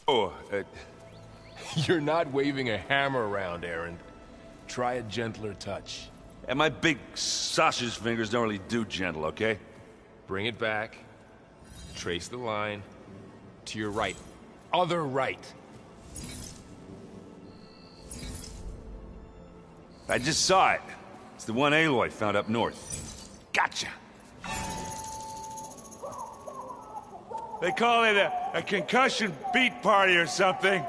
Oh, You're not waving a hammer around, Erend. Try a gentler touch. and my big sausage fingers don't really do gentle, okay? Bring it back. Trace the line. To your right. Other right. I just saw it. It's the one Aloy found up north. Gotcha! They call it a concussion beat party or something.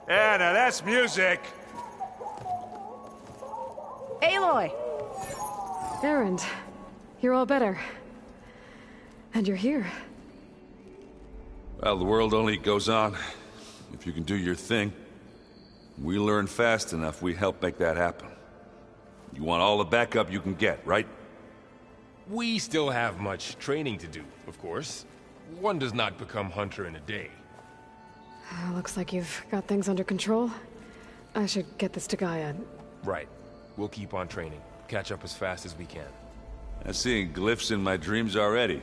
Yeah, now that's music. Aloy! Erend, you're all better. And you're here. Well, the world only goes on if you can do your thing. We learn fast enough, we help make that happen. You want all the backup you can get, right? We still have much training to do, of course. One does not become hunter in a day. Looks like you've got things under control. I should get this to Gaia. Right. We'll keep on training. Catch up as fast as we can. I'm seeing glyphs in my dreams already.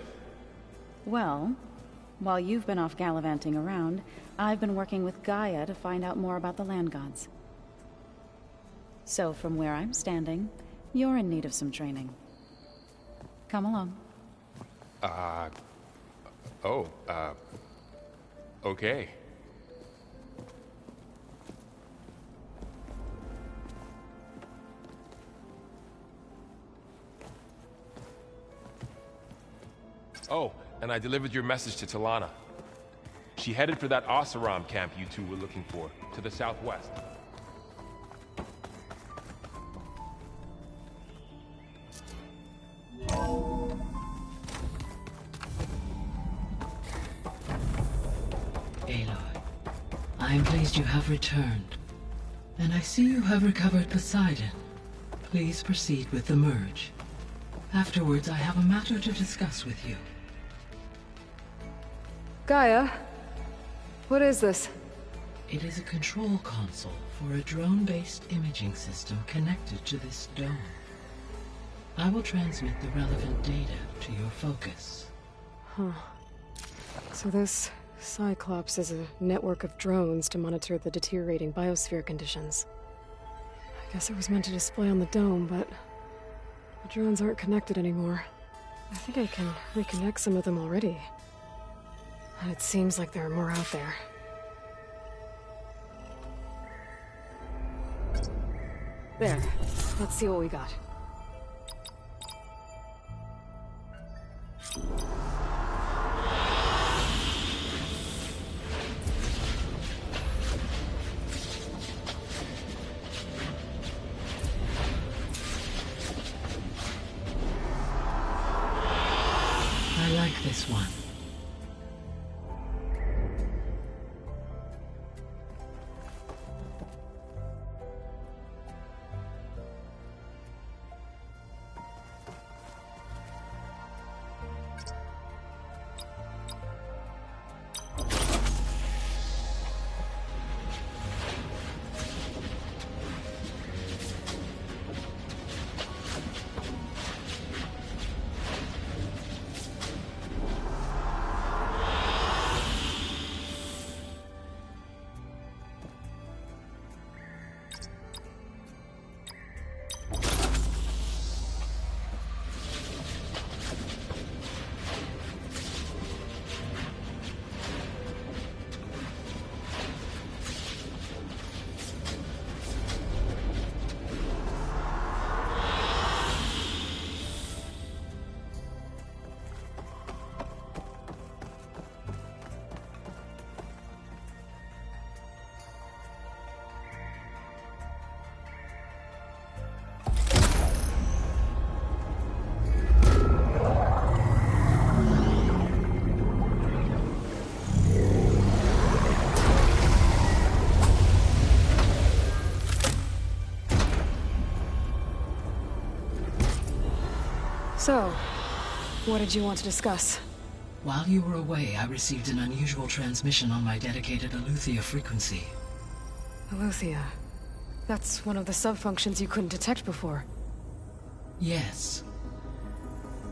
Well, while you've been off gallivanting around, I've been working with Gaia to find out more about the land gods. So from where I'm standing, you're in need of some training. Come along. Okay. Oh, and I delivered your message to Talana. She headed for that Oseram camp you two were looking for, to the southwest. Aloy, I am pleased you have returned. And I see you have recovered Poseidon. Please proceed with the merge. Afterwards, I have a matter to discuss with you. Gaia? What is this? It is a control console for a drone-based imaging system connected to this dome. I will transmit the relevant data to your focus. So this Cyclops is a network of drones to monitor the deteriorating biosphere conditions. I guess it was meant to display on the dome, but the drones aren't connected anymore. I think I can reconnect some of them already. And it seems like there are more out there. There. Let's see what we got. I like this one. So, what did you want to discuss? While you were away, I received an unusual transmission on my dedicated Eleuthia frequency. Eleuthia. That's one of the sub-functions you couldn't detect before. Yes.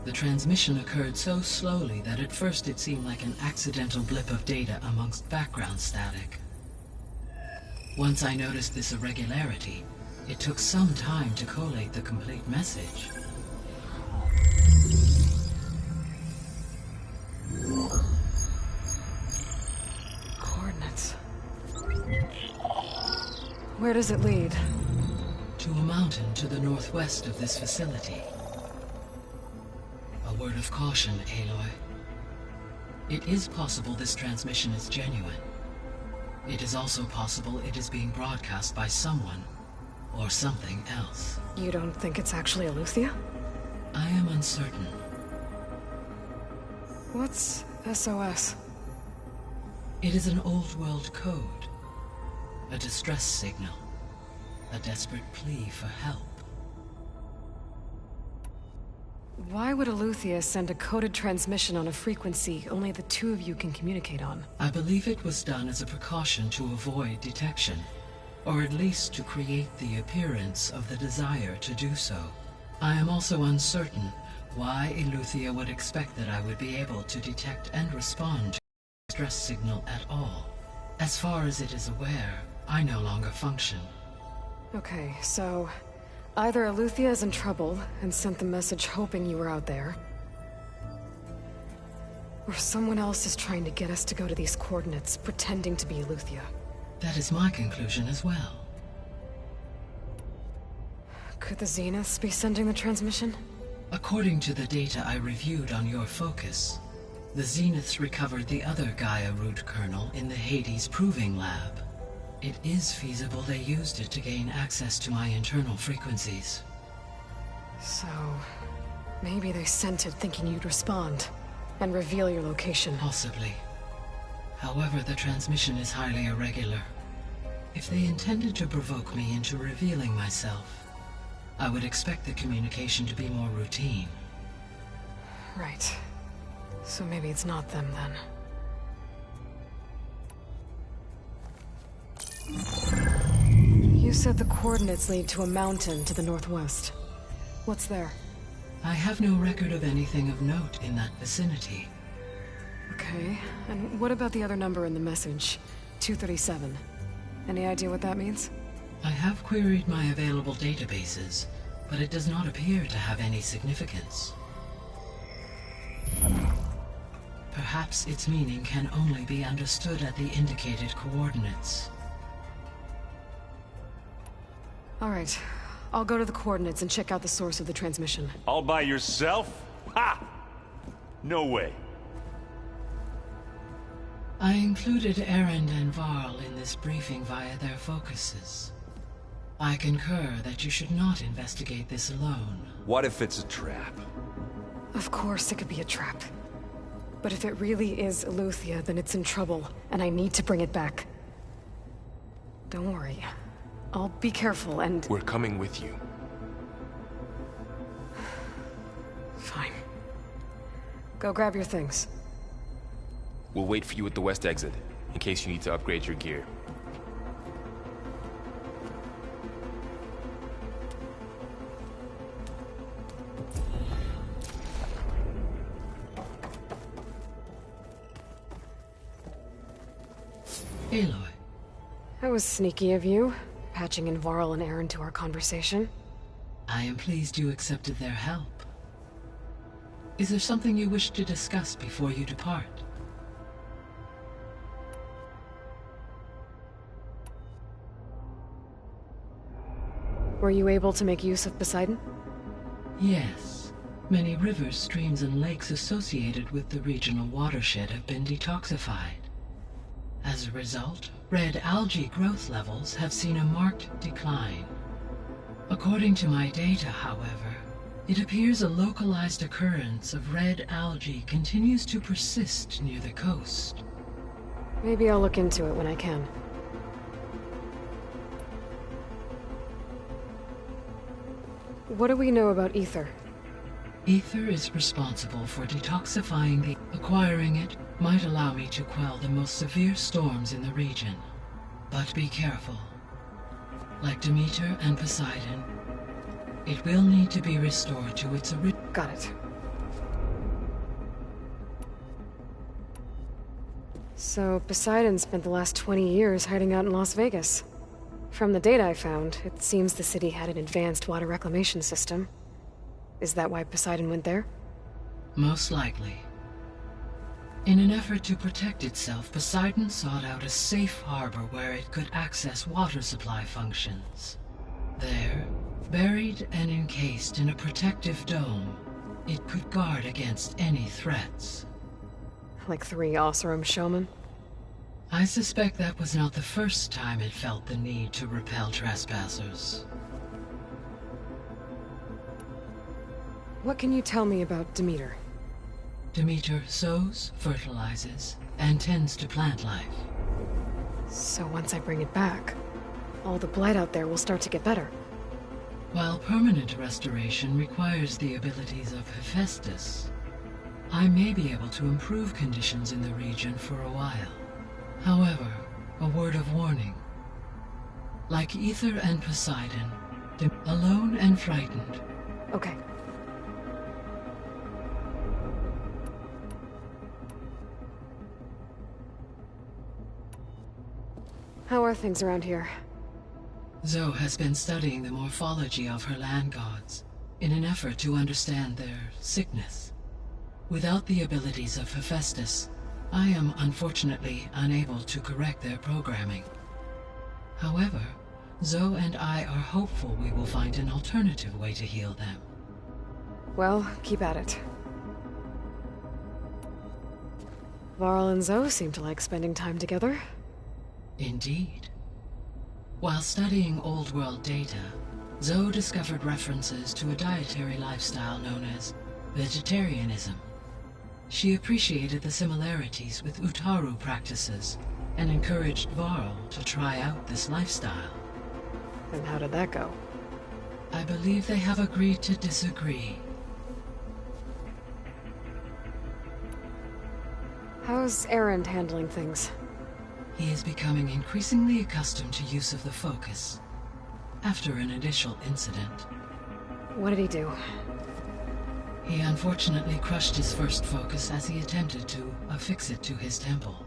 The transmission occurred so slowly that at first it seemed like an accidental blip of data amongst background static. Once I noticed this irregularity, it took some time to collate the complete message. Coordinates. Where does it lead? To a mountain to the northwest of this facility. A word of caution, Aloy. It is possible this transmission is genuine. It is also possible it is being broadcast by someone or something else. You don't think it's actually Eleuthia? I am uncertain. What's SOS? It is an old world code. A distress signal. A desperate plea for help. Why would Eleuthia send a coded transmission on a frequency only the two of you can communicate on? I believe it was done as a precaution to avoid detection, or at least to create the appearance of the desire to do so. I am also uncertain why Eleuthia would expect that I would be able to detect and respond to the distress signal at all. As far as it is aware, I no longer function. Okay, so either Eleuthia is in trouble and sent the message hoping you were out there, or someone else is trying to get us to go to these coordinates, pretending to be Eleuthia. That is my conclusion as well. Could the Zeniths be sending the transmission? According to the data I reviewed on your focus, the Zeniths recovered the other Gaia root kernel in the Hades Proving Lab. It is feasible they used it to gain access to my internal frequencies. So, maybe they sent it thinking you'd respond and reveal your location. Possibly. However, the transmission is highly irregular. If they intended to provoke me into revealing myself, I would expect the communication to be more routine. Right. So maybe it's not them then. You said the coordinates lead to a mountain to the northwest. What's there? I have no record of anything of note in that vicinity. Okay, and what about the other number in the message? 237. Any idea what that means? I have queried my available databases, but it does not appear to have any significance. Perhaps its meaning can only be understood at the indicated coordinates. All right, I'll go to the coordinates and check out the source of the transmission. All by yourself? Ha! No way. I included Erend and Varl in this briefing via their focuses. I concur that you should not investigate this alone. What if it's a trap? Of course it could be a trap. But if it really is Eleuthia, then it's in trouble, and I need to bring it back. Don't worry. I'll be careful and... We're coming with you. Fine. Go grab your things. We'll wait for you at the west exit, in case you need to upgrade your gear. Aloy. That was sneaky of you, patching in Varl and Erend to our conversation. I am pleased you accepted their help. Is there something you wish to discuss before you depart? Were you able to make use of Poseidon? Yes. Many rivers, streams, and lakes associated with the regional watershed have been detoxified. As a result, red algae growth levels have seen a marked decline. According to my data, however, it appears a localized occurrence of red algae continues to persist near the coast. Maybe I'll look into it when I can. What do we know about Ether? Ether is responsible for detoxifying the... Acquiring it might allow me to quell the most severe storms in the region. But be careful. Like Demeter and Poseidon, it will need to be restored to its original... Got it. So, Poseidon spent the last 20 years hiding out in Las Vegas. From the data I found, it seems the city had an advanced water reclamation system. Is that why Poseidon went there? Most likely. In an effort to protect itself, Poseidon sought out a safe harbor where it could access water supply functions. There, buried and encased in a protective dome, it could guard against any threats. Like 3 Oseram showmen? I suspect that was not the first time it felt the need to repel trespassers. What can you tell me about Demeter? Demeter sows, fertilizes, and tends to plant life. So once I bring it back, all the blight out there will start to get better. While permanent restoration requires the abilities of Hephaestus, I may be able to improve conditions in the region for a while. However, a word of warning. Like Ether and Poseidon, alone and frightened. Okay. How are things around here? Zoe has been studying the morphology of her land gods in an effort to understand their sickness. Without the abilities of Hephaestus, I am unfortunately unable to correct their programming. However, Zoe and I are hopeful we will find an alternative way to heal them. Well, keep at it. Varl and Zoe seem to like spending time together. Indeed. While studying Old World data, Zoe discovered references to a dietary lifestyle known as vegetarianism. She appreciated the similarities with Utaru practices and encouraged Varl to try out this lifestyle. And how did that go? I believe they have agreed to disagree. How's Erend handling things? He is becoming increasingly accustomed to use of the focus, after an initial incident. What did he do? He unfortunately crushed his first focus as he attempted to affix it to his temple.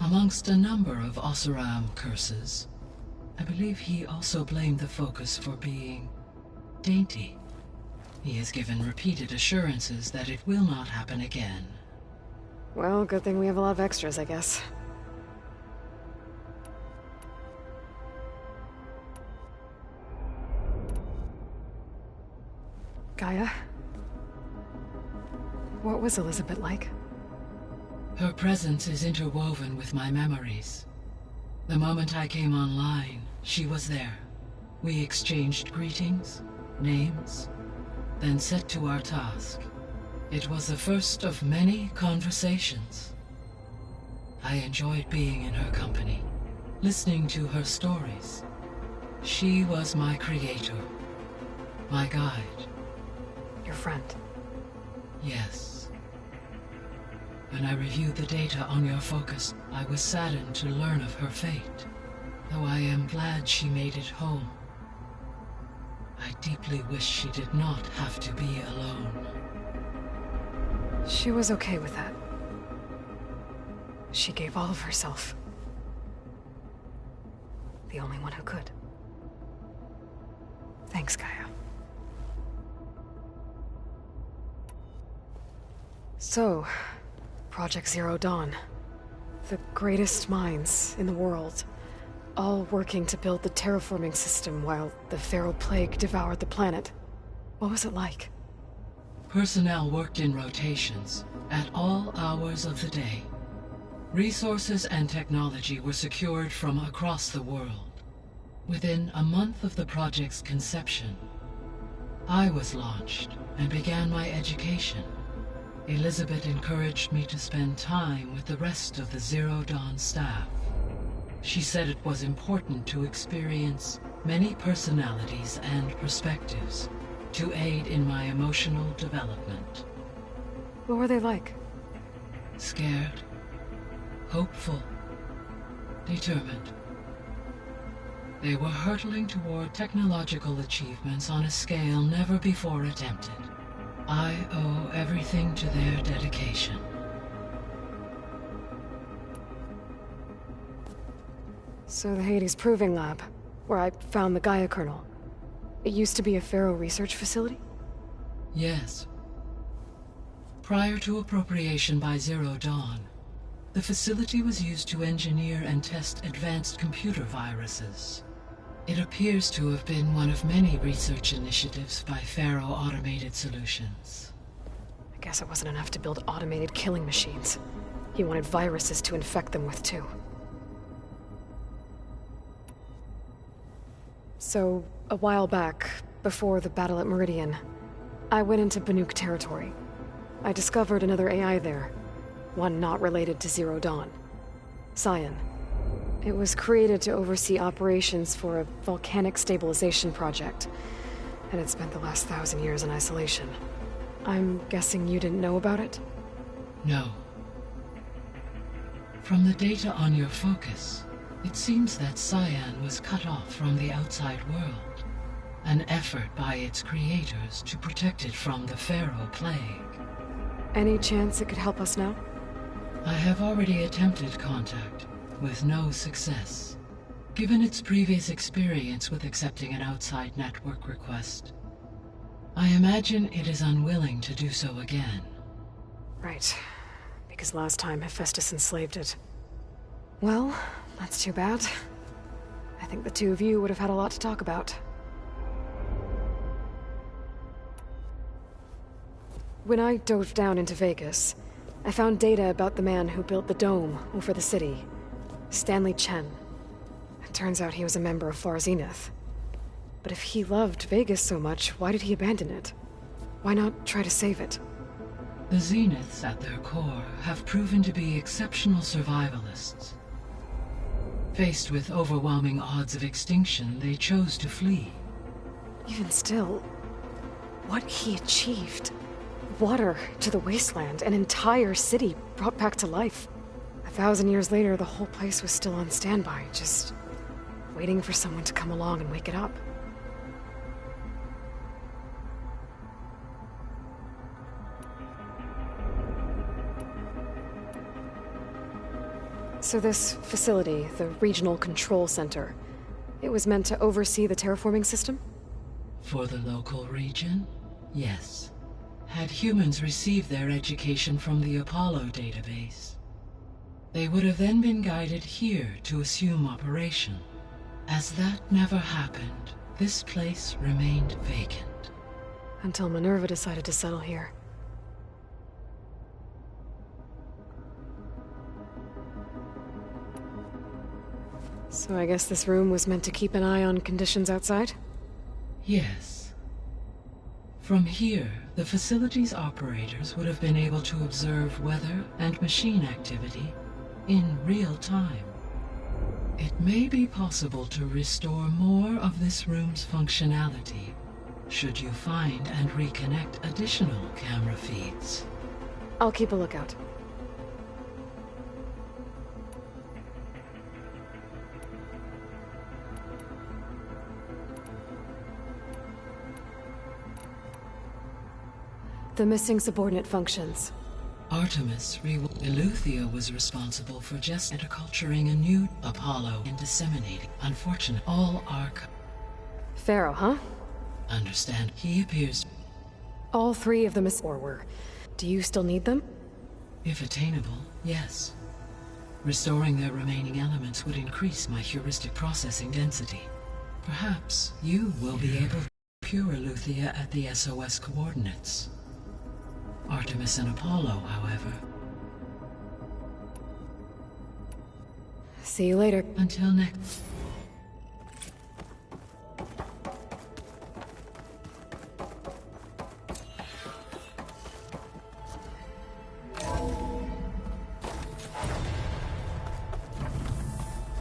Amongst a number of Oseram curses, I believe he also blamed the focus for being dainty. He has given repeated assurances that it will not happen again. Well, good thing we have a lot of extras, I guess. Gaia? What was Elizabeth like? Her presence is interwoven with my memories. The moment I came online, she was there. We exchanged greetings, names, then set to our task. It was the first of many conversations. I enjoyed being in her company, listening to her stories. She was my creator, my guide. Your friend. Yes. When I reviewed the data on your focus, I was saddened to learn of her fate, though I am glad she made it home. I deeply wish she did not have to be alone. She was okay with that. She gave all of herself. The only one who could. Thanks, Gaia. So, Project Zero Dawn. The greatest minds in the world, all working to build the terraforming system while the Feral Plague devoured the planet. What was it like? Personnel worked in rotations, at all hours of the day. Resources and technology were secured from across the world. Within a month of the project's conception, I was launched and began my education. Elizabeth encouraged me to spend time with the rest of the Zero Dawn staff. She said it was important to experience many personalities and perspectives to aid in my emotional development. What were they like? Scared, hopeful, determined. They were hurtling toward technological achievements on a scale never before attempted. I owe everything to their dedication. So the Hades Proving Lab, where I found the Gaia kernel. It used to be a Pharaoh research facility? Yes. Prior to appropriation by Zero Dawn, the facility was used to engineer and test advanced computer viruses. It appears to have been one of many research initiatives by Pharaoh Automated Solutions. I guess it wasn't enough to build automated killing machines. He wanted viruses to infect them with, too. So, a while back, before the battle at Meridian, I went into Banuk territory. I discovered another AI there, one not related to Zero Dawn. Cyan. It was created to oversee operations for a volcanic stabilization project, and it spent the last 1,000 years in isolation. I'm guessing you didn't know about it? No. From the data on your focus, it seems that Cyan was cut off from the outside world, an effort by its creators to protect it from the Pharaoh plague. Any chance it could help us now? I have already attempted contact, with no success. Given its previous experience with accepting an outside network request, I imagine it is unwilling to do so again. Right. Because last time Hephaestus enslaved it. Well, that's too bad. I think the two of you would have had a lot to talk about. When I dove down into Vegas, I found data about the man who built the dome over the city. Stanley Chen. It turns out he was a member of Far Zenith. But if he loved Vegas so much, why did he abandon it? Why not try to save it? The Zeniths, at their core, have proven to be exceptional survivalists. Faced with overwhelming odds of extinction, they chose to flee. Even still, what he achieved. Water to the wasteland, an entire city brought back to life. 1,000 years later, the whole place was still on standby, just waiting for someone to come along and wake it up. So this facility, the Regional Control Center, it was meant to oversee the terraforming system? For the local region, yes. Had humans received their education from the Apollo database, they would have then been guided here to assume operation. As that never happened, this place remained vacant. Until Minerva decided to settle here. So I guess this room was meant to keep an eye on conditions outside? Yes. From here, the facility's operators would have been able to observe weather and machine activity in real time. It may be possible to restore more of this room's functionality, should you find and reconnect additional camera feeds. I'll keep a lookout. The missing subordinate functions. Artemis Eleuthia was responsible for just interculturing a new Apollo and disseminating. Unfortunate, all Pharaoh, huh? Understand, he appears. All three of them were. Do you still need them? If attainable, yes. Restoring their remaining elements would increase my heuristic processing density. Perhaps you will be able to cure Eleuthia at the SOS coordinates. Artemis and Apollo, however. See you later. Until next.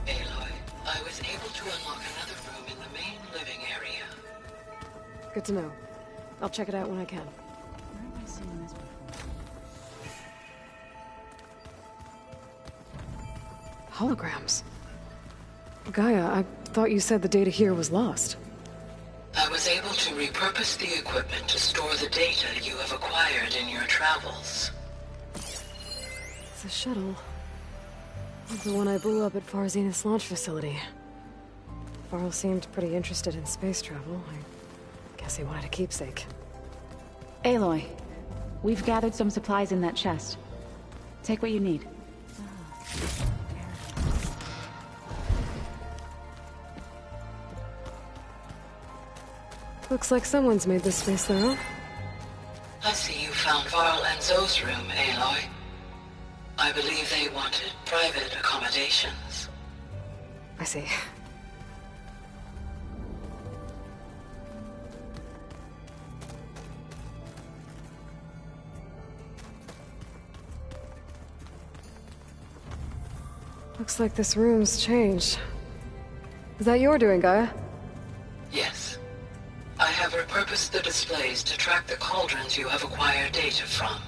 Aloy, I was able to unlock another room in the main living area. Good to know. I'll check it out when I can. Where have I seen this before? Holograms. Gaia, I thought you said the data here was lost. I was able to repurpose the equipment to store the data you have acquired in your travels. It's a shuttle. The one I blew up at Far Zenith's launch facility. Varl seemed pretty interested in space travel. I guess he wanted a keepsake. Aloy, we've gathered some supplies in that chest. Take what you need. Looks like someone's made this space their own. I see you found Varl and Zoe's room, Aloy. I believe they wanted private accommodations. I see. Looks like this room's changed. Is that your doing, Gaia? Yes. I have repurposed the displays to track the cauldrons you have acquired data from.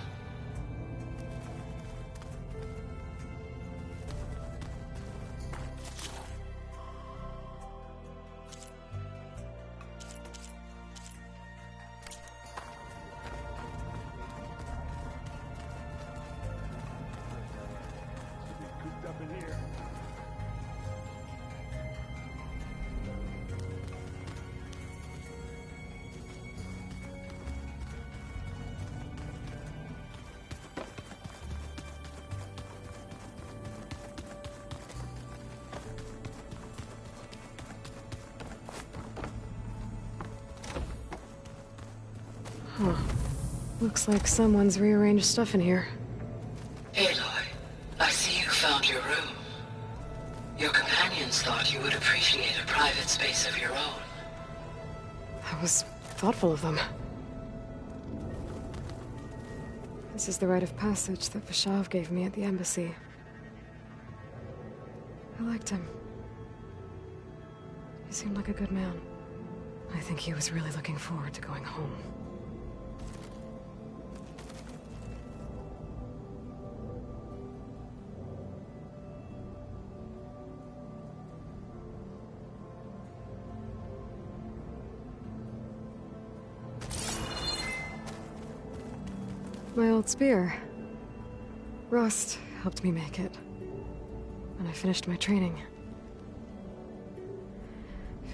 Huh. Looks like someone's rearranged stuff in here. Aloy, I see you found your room. Your companions thought you would appreciate a private space of your own. That was thoughtful of them. This is the rite of passage that Vashav gave me at the embassy. I liked him. He seemed like a good man. I think he was really looking forward to going home. My old spear. Rust helped me make it. And I finished my training.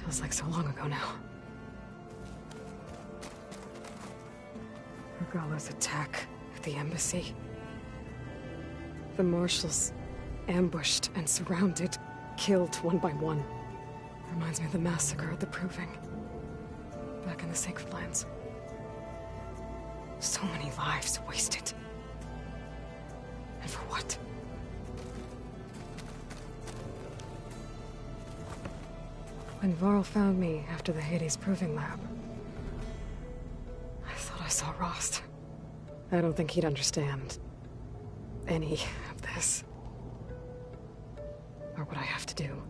Feels like so long ago now. Regalla's attack at the embassy. The marshals ambushed and surrounded, killed one by one. Reminds me of the massacre at the Proving. Back in the Sacred Lands. So many lives wasted. And for what? When Varl found me after the Hades Proving Lab, I thought I saw Rost. I don't think he'd understand any of this. Or what I have to do.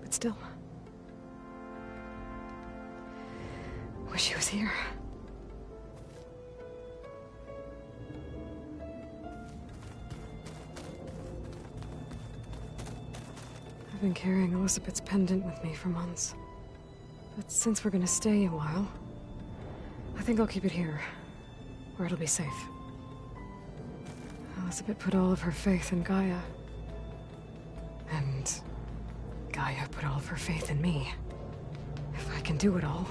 But still. Wish he was here. I've been carrying Elizabeth's pendant with me for months. But since we're gonna stay a while, I think I'll keep it here, where it'll be safe. Elizabeth put all of her faith in Gaia. And Gaia put all of her faith in me. If I can do it all,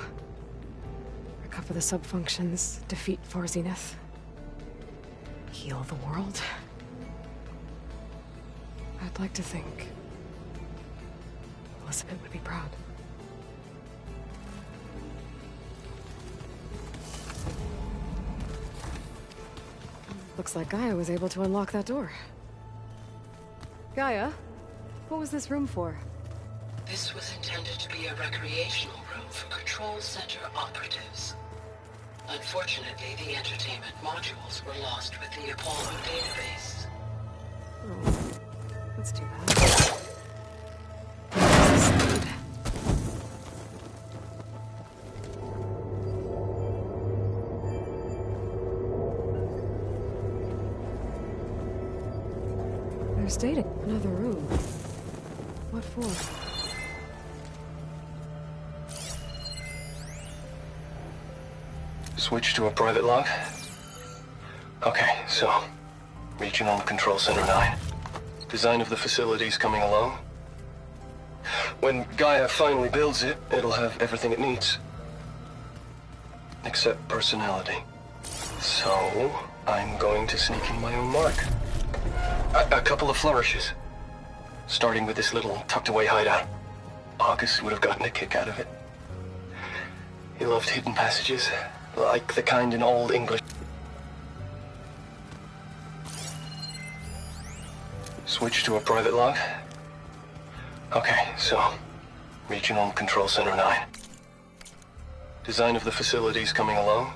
recover the subfunctions, defeat Far Zenith, heal the world, I'd like to think Elizabeth would be proud. Looks like Gaia was able to unlock that door. Gaia, what was this room for? This was intended to be a recreational room for Control Center operatives. Unfortunately, the entertainment modules were lost with the Apollo database. Oh, that's too bad. They're stating another room. What for? Switch to a private log? Okay, so... Regional Control Center 9. Design of the facility's coming along. When Gaia finally builds it, it'll have everything it needs. Except personality. So, I'm going to sneak in my own mark. A couple of flourishes. Starting with this little tucked-away hideout. August would have gotten a kick out of it. He loved hidden passages, like the kind in Old English. Switch to a private log? Okay, so... Regional Control Center 9. Design of the facility's coming along.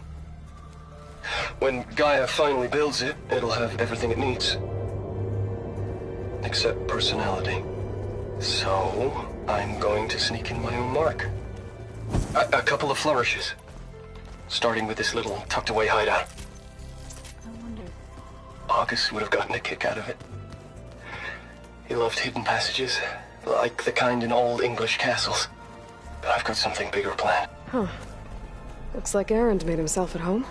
When Gaia finally builds it, it'll have everything it needs. Except personality. So, I'm going to sneak in my own mark. A couple of flourishes. Starting with this little tucked-away hideout. I wonder... August would have gotten a kick out of it. He loved hidden passages, like the kind in Old English castles. But I've got something bigger planned. Huh. Looks like Erend made himself at home.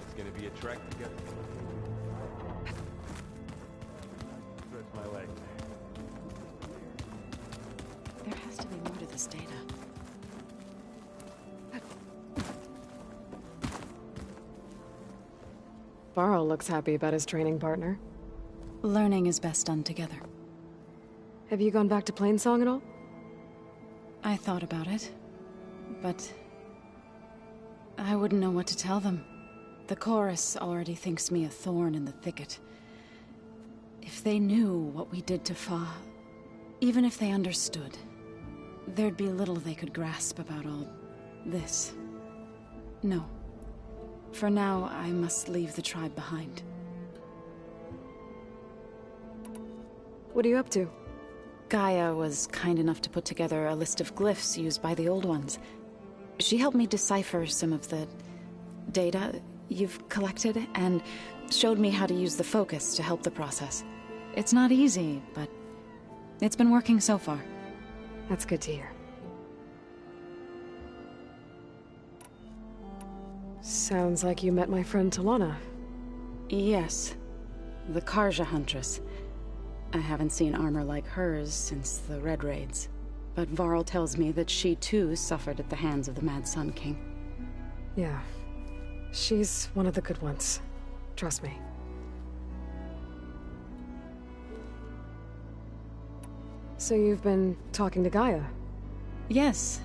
It's gonna be a trek to get... Stretch my legs. There has to be more to this data. Varl looks happy about his training partner. Learning is best done together. Have you gone back to Plainsong at all? I thought about it, but... I wouldn't know what to tell them. The chorus already thinks me a thorn in the thicket. If they knew what we did to Fa, even if they understood, there'd be little they could grasp about all this. No. For now, I must leave the tribe behind. What are you up to? Gaia was kind enough to put together a list of glyphs used by the Old Ones. She helped me decipher some of the data you've collected, and showed me how to use the focus to help the process. It's not easy, but it's been working so far. That's good to hear. Sounds like you met my friend Talana. Yes. The Karja Huntress. I haven't seen armor like hers since the Red Raids. But Varl tells me that she too suffered at the hands of the Mad Sun King. Yeah. She's one of the good ones. Trust me. So you've been talking to Gaia? Yes.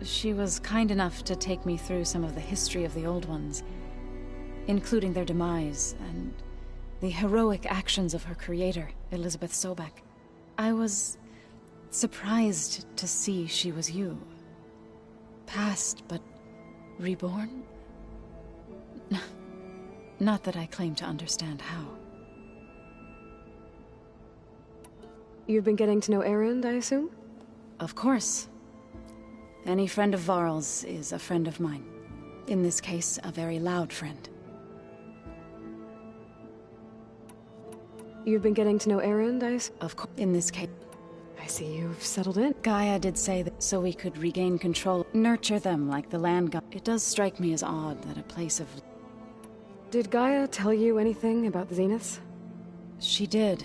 She was kind enough to take me through some of the history of the Old Ones, including their demise and the heroic actions of her creator, Elizabeth Sobek. I was surprised to see she was you. Past, but reborn? Not that I claim to understand how. You've been getting to know Erend, I assume? Of course. Any friend of Varl's is a friend of mine. In this case, a very loud friend. You've been getting to know Erend, Of course, in this case. I see you've settled in. Gaia did say that so we could regain control, nurture them like the land god. It does strike me as odd that a place of... Did Gaia tell you anything about the Zeniths? She did.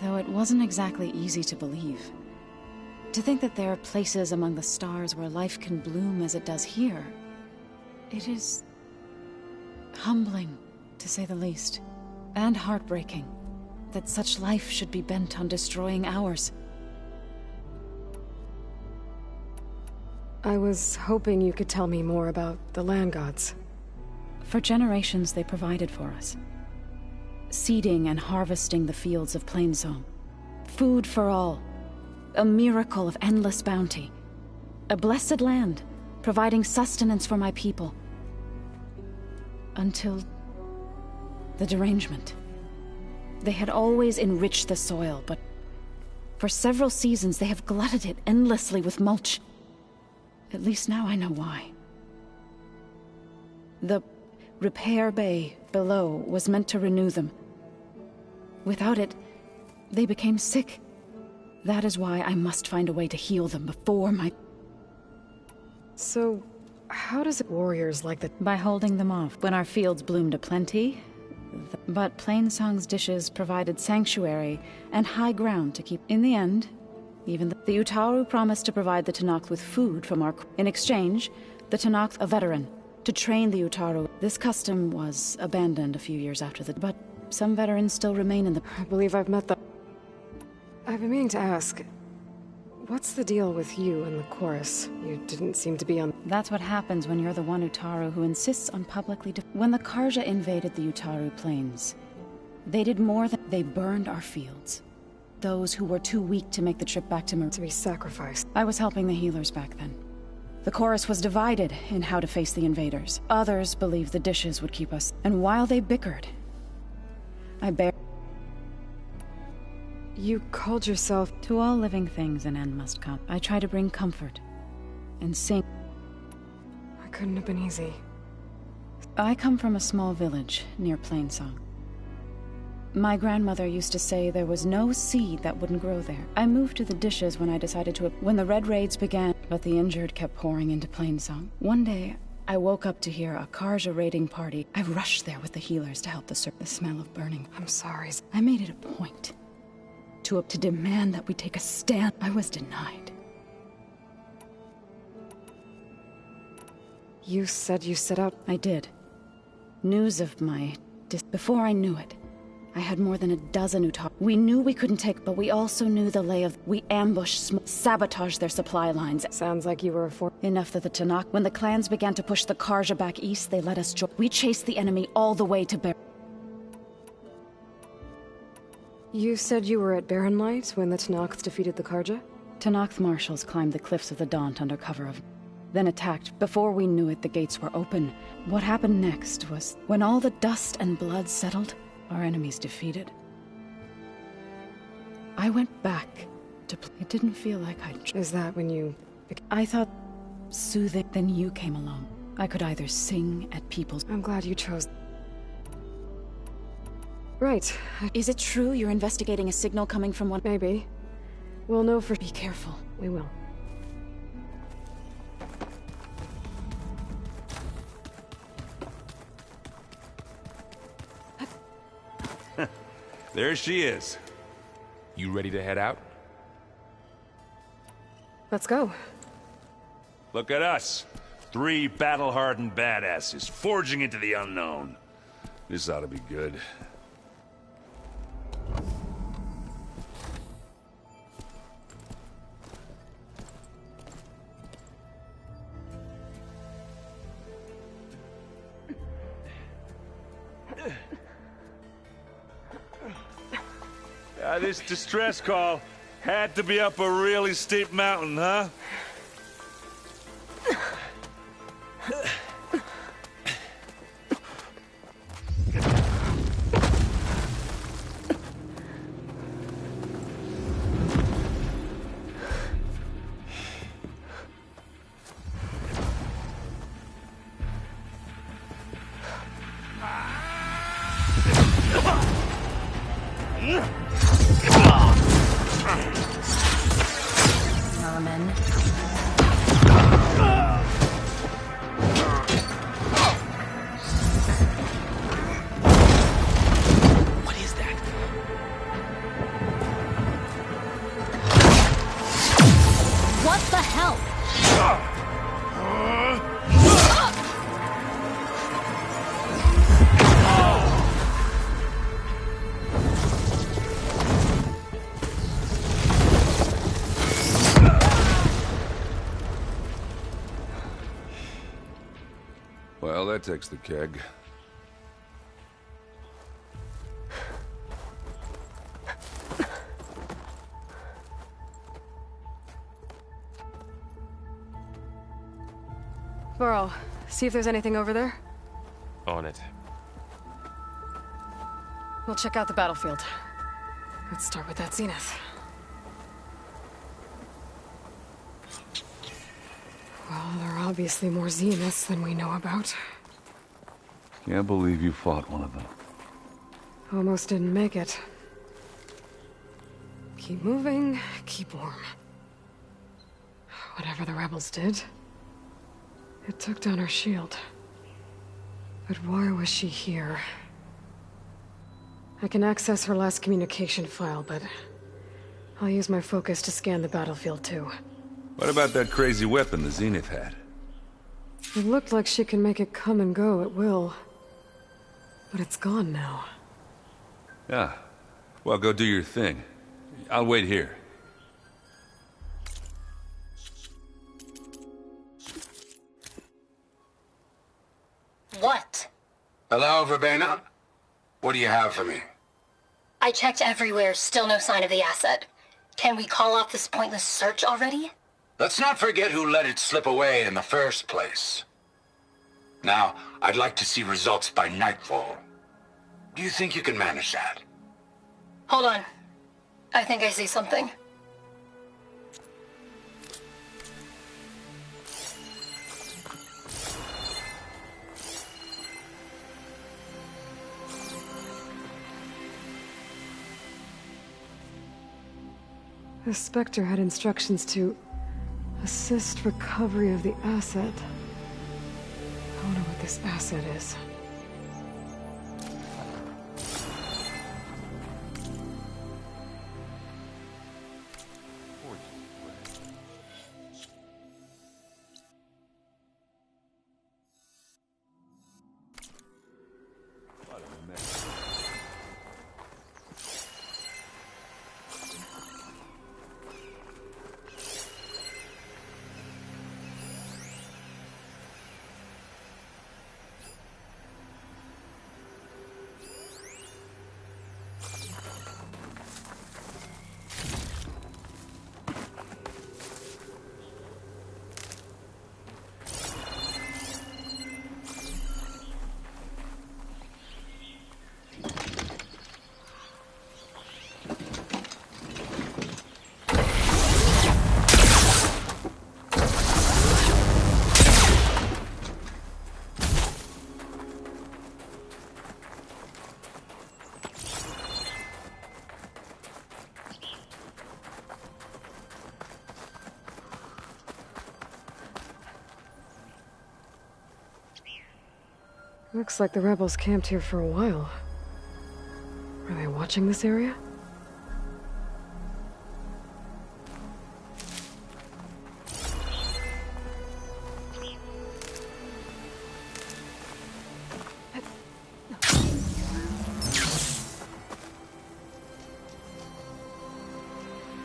Though it wasn't exactly easy to believe. To think that there are places among the stars where life can bloom as it does here. It is... humbling, to say the least. And heartbreaking. That such life should be bent on destroying ours. I was hoping you could tell me more about the land gods. For generations they provided for us. seeding and harvesting the fields of Plainsong. Food for all. A miracle of endless bounty. A blessed land, providing sustenance for my people. Until the derangement. They had always enriched the soil, but for several seasons they have glutted it endlessly with mulch. At least now I know why. The repair bay below was meant to renew them. Without it, they became sick. That is why I must find a way to heal them before my... So, how does it warriors like that? By holding them off when our fields bloomed aplenty. But Plainsong's dishes provided sanctuary and high ground to keep. In the end, even the Utaru promised to provide the Tenakth with food from our... In exchange, the Tenakth a veteran, to train the Utaru. This custom was abandoned a few years after the... But some veterans still remain in the... I believe I've met them. I've been meaning to ask, what's the deal with you and the chorus? You didn't seem to be on... That's what happens when you're the one Utaru who insists on publicly... When the Carja invaded the Utaru plains, they did more than... They burned our fields. Those who were too weak to make the trip back to To be sacrificed. I was helping the healers back then. The chorus was divided in how to face the invaders. Others believed the dishes would keep us... And while they bickered, I bear... You called yourself... To all living things an end must come. I try to bring comfort and sing. It couldn't have been easy. I come from a small village near Plainsong. My grandmother used to say there was no seed that wouldn't grow there. I moved to the dishes when I decided to... When the Red Raids began, but the injured kept pouring into Plainsong. One day, I woke up to hear a Carja raiding party. I rushed there with the healers to help the smell of burning. I'm sorry. I made it a point to demand that we take a stand. I was denied. You said you set out... I did. News of my... Before I knew it, I had more than a dozen Utaru. We knew we couldn't take, but we also knew the lay of... We ambushed, sabotaged their supply lines. Sounds like you were Enough that the Tenakth... When the clans began to push the Carja back east, they let us join. We chased the enemy all the way to Bar... You said you were at Barren Light when the Tenakth defeated the Carja? Tenakth marshals climbed the cliffs of the Daunt under cover of... Then attacked. Before we knew it, the gates were open. What happened next was... When all the dust and blood settled, our enemies defeated. I went back to... It didn't feel like I'd... Is that when you... I thought... Soothing. Then you came along. I could either sing at people's... I'm glad you chose... Right. Is it true you're investigating a signal coming from one... Maybe. We'll know for... Be careful. We will. There she is. You ready to head out? Let's go. Look at us. 3 battle-hardened badasses forging into the unknown. This ought to be good. This distress call had to be up a really steep mountain, huh? Merman. What is that? What the hell? Well, that takes the keg. Navarro, see if there's anything over there. On it. We'll check out the battlefield. Let's start with that Zenith. Well, there are obviously more Zeniths than we know about. Can't believe you fought one of them. Almost didn't make it. Keep moving, keep warm. Whatever the rebels did, it took down her shield. But why was she here? I can access her last communication file, but I'll use my focus to scan the battlefield too. What about that crazy weapon the Zenith had? It looked like she can make it come and go at will. But it's gone now. Yeah. Well, go do your thing. I'll wait here. What? Hello, Verbena? What do you have for me? I checked everywhere, still no sign of the asset. Can we call off this pointless search already? Let's not forget who let it slip away in the first place. Now, I'd like to see results by nightfall. Do you think you can manage that? Hold on. I think I see something. The Spectre had instructions to assist recovery of the asset. I wonder what this asset is. Looks like the rebels camped here for a while. Are they watching this area?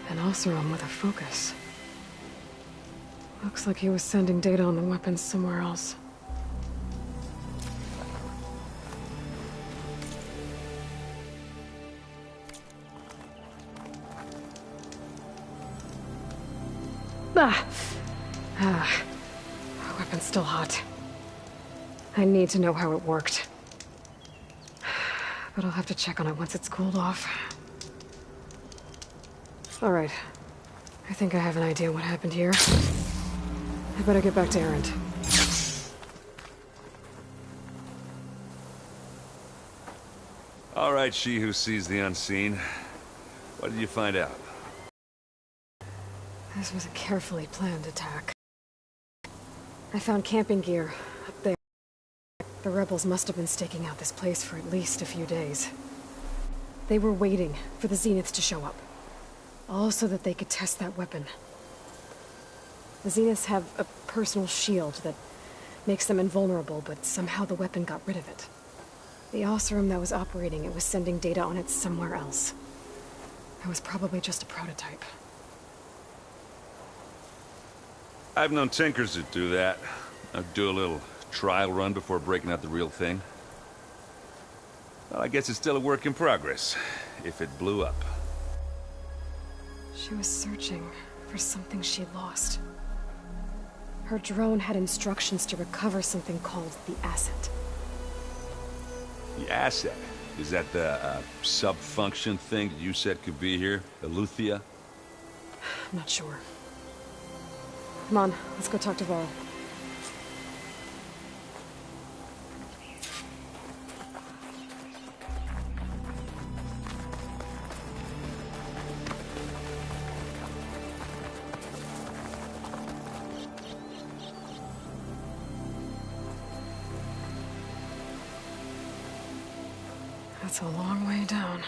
An Oseram with a focus. Looks like he was sending data on the weapons somewhere else. Weapon's still hot. I need to know how it worked. But I'll have to check on it once it's cooled off. Alright. I think I have an idea what happened here. I better get back to Erend. All right, she who sees the unseen. What did you find out? This was a carefully planned attack. I found camping gear up there. The rebels must have been staking out this place for at least a few days. They were waiting for the Zeniths to show up. All so that they could test that weapon. The Zeniths have a personal shield that makes them invulnerable, but somehow the weapon got rid of it. The Oseram that was operating it was sending data on it somewhere else. It was probably just a prototype. I've known tinkers that do that. I'd do a little trial run before breaking out the real thing. Well, I guess it's still a work in progress, if it blew up. She was searching for something she lost. Her drone had instructions to recover something called the asset. The asset? Is that the sub-function thing that you said could be here? Eleuthia? I'm not sure. Come on, let's go talk to Varl. That's a long way down.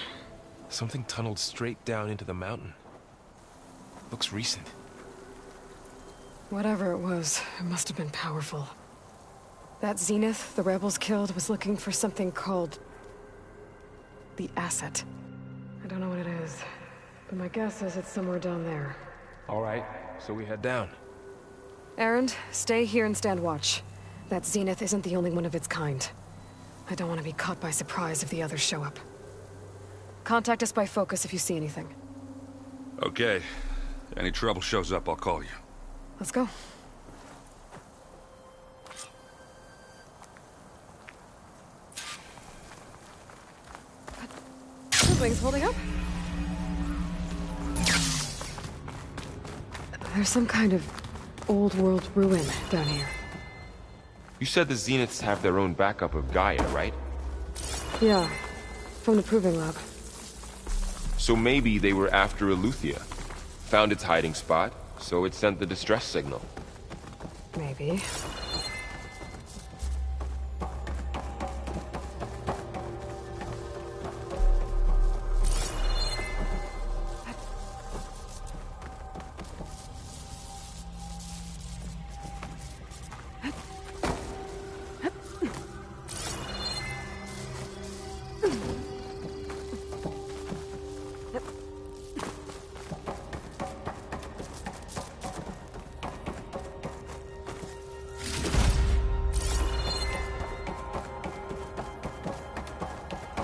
Something tunneled straight down into the mountain. Looks recent. Whatever it was, it must have been powerful. That Zenith the rebels killed was looking for something called the asset. I don't know what it is, but my guess is it's somewhere down there. All right, so we head down. Erend, stay here and stand watch. That Zenith isn't the only one of its kind. I don't want to be caught by surprise if the others show up. Contact us by focus if you see anything. Okay. Any trouble shows up, I'll call you. Let's go. The wings holding up? There's some kind of old world ruin down here. You said the Zeniths have their own backup of Gaia, right? Yeah, from the Proving Lab. So maybe they were after Eleuthia. Found its hiding spot, so it sent the distress signal. Maybe.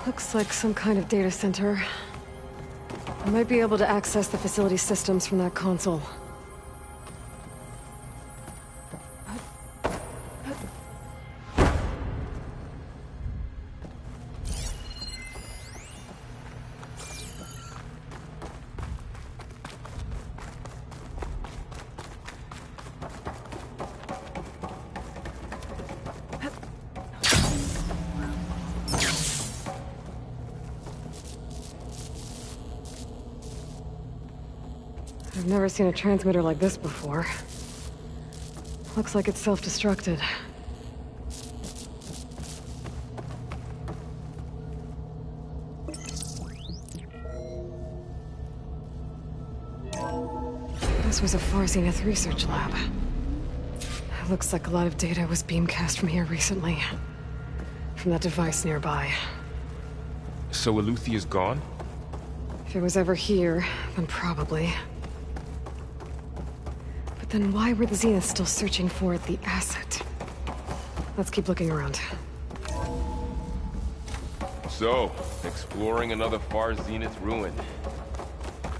Looks like some kind of data center. I might be able to access the facility systems from that console. I've never seen a transmitter like this before. Looks like it's self-destructed. This was a Far Zenith research lab. Looks like a lot of data was beamcast from here recently. From that device nearby. So Eleuthia's gone? If it was ever here, then probably. But then why were the Zeniths still searching for the asset? Let's keep looking around. So, exploring another Far Zenith ruin.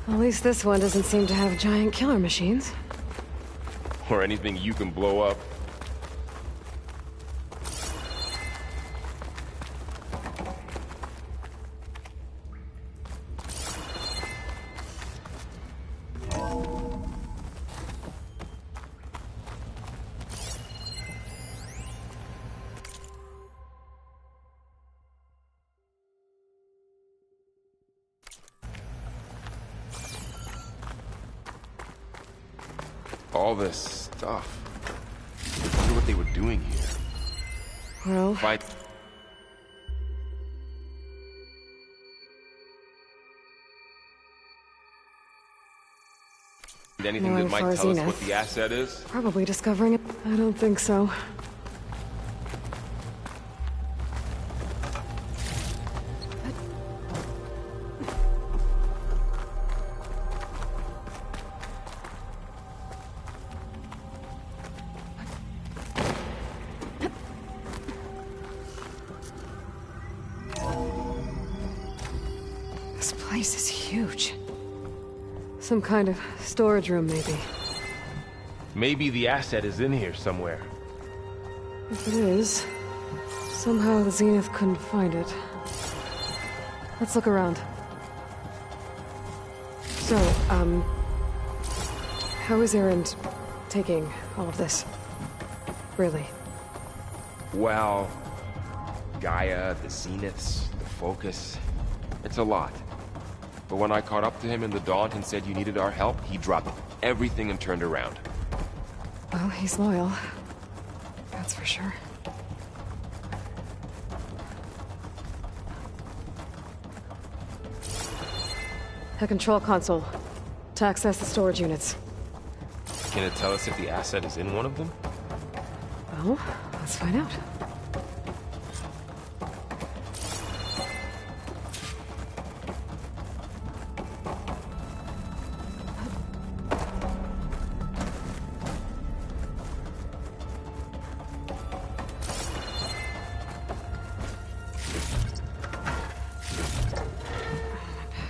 At least this one doesn't seem to have giant killer machines. Or anything you can blow up. All this stuff. I wonder what they were doing here. Well... Fight. Anything that might tell us what the asset is? Probably discovering it. I don't think so. This place is huge. Some kind of storage room, maybe. Maybe the asset is in here somewhere. If it is, somehow the Zenith couldn't find it. Let's look around. So, how is Erend taking all of this? Really? Well, Gaia, the Zeniths, the Focus. It's a lot. But when I caught up to him in the Daunt and said you needed our help, he dropped everything and turned around. Well, he's loyal. That's for sure. A control console. To access the storage units. Can it tell us if the asset is in one of them? Well, let's find out.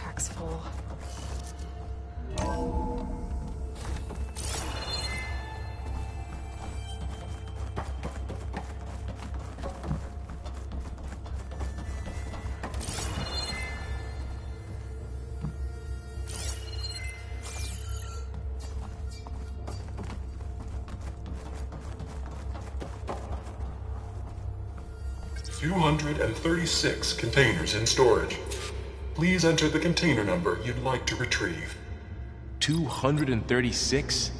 Pack's full. 236 containers in storage. Please enter the container number you'd like to retrieve. 236?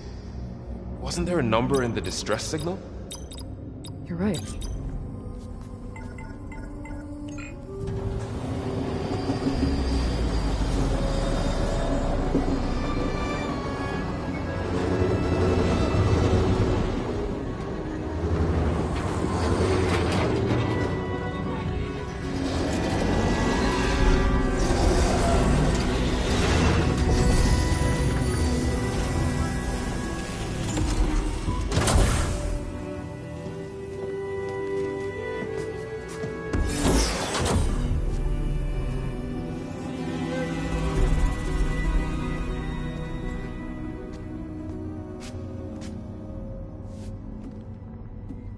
Wasn't there a number in the distress signal? You're right.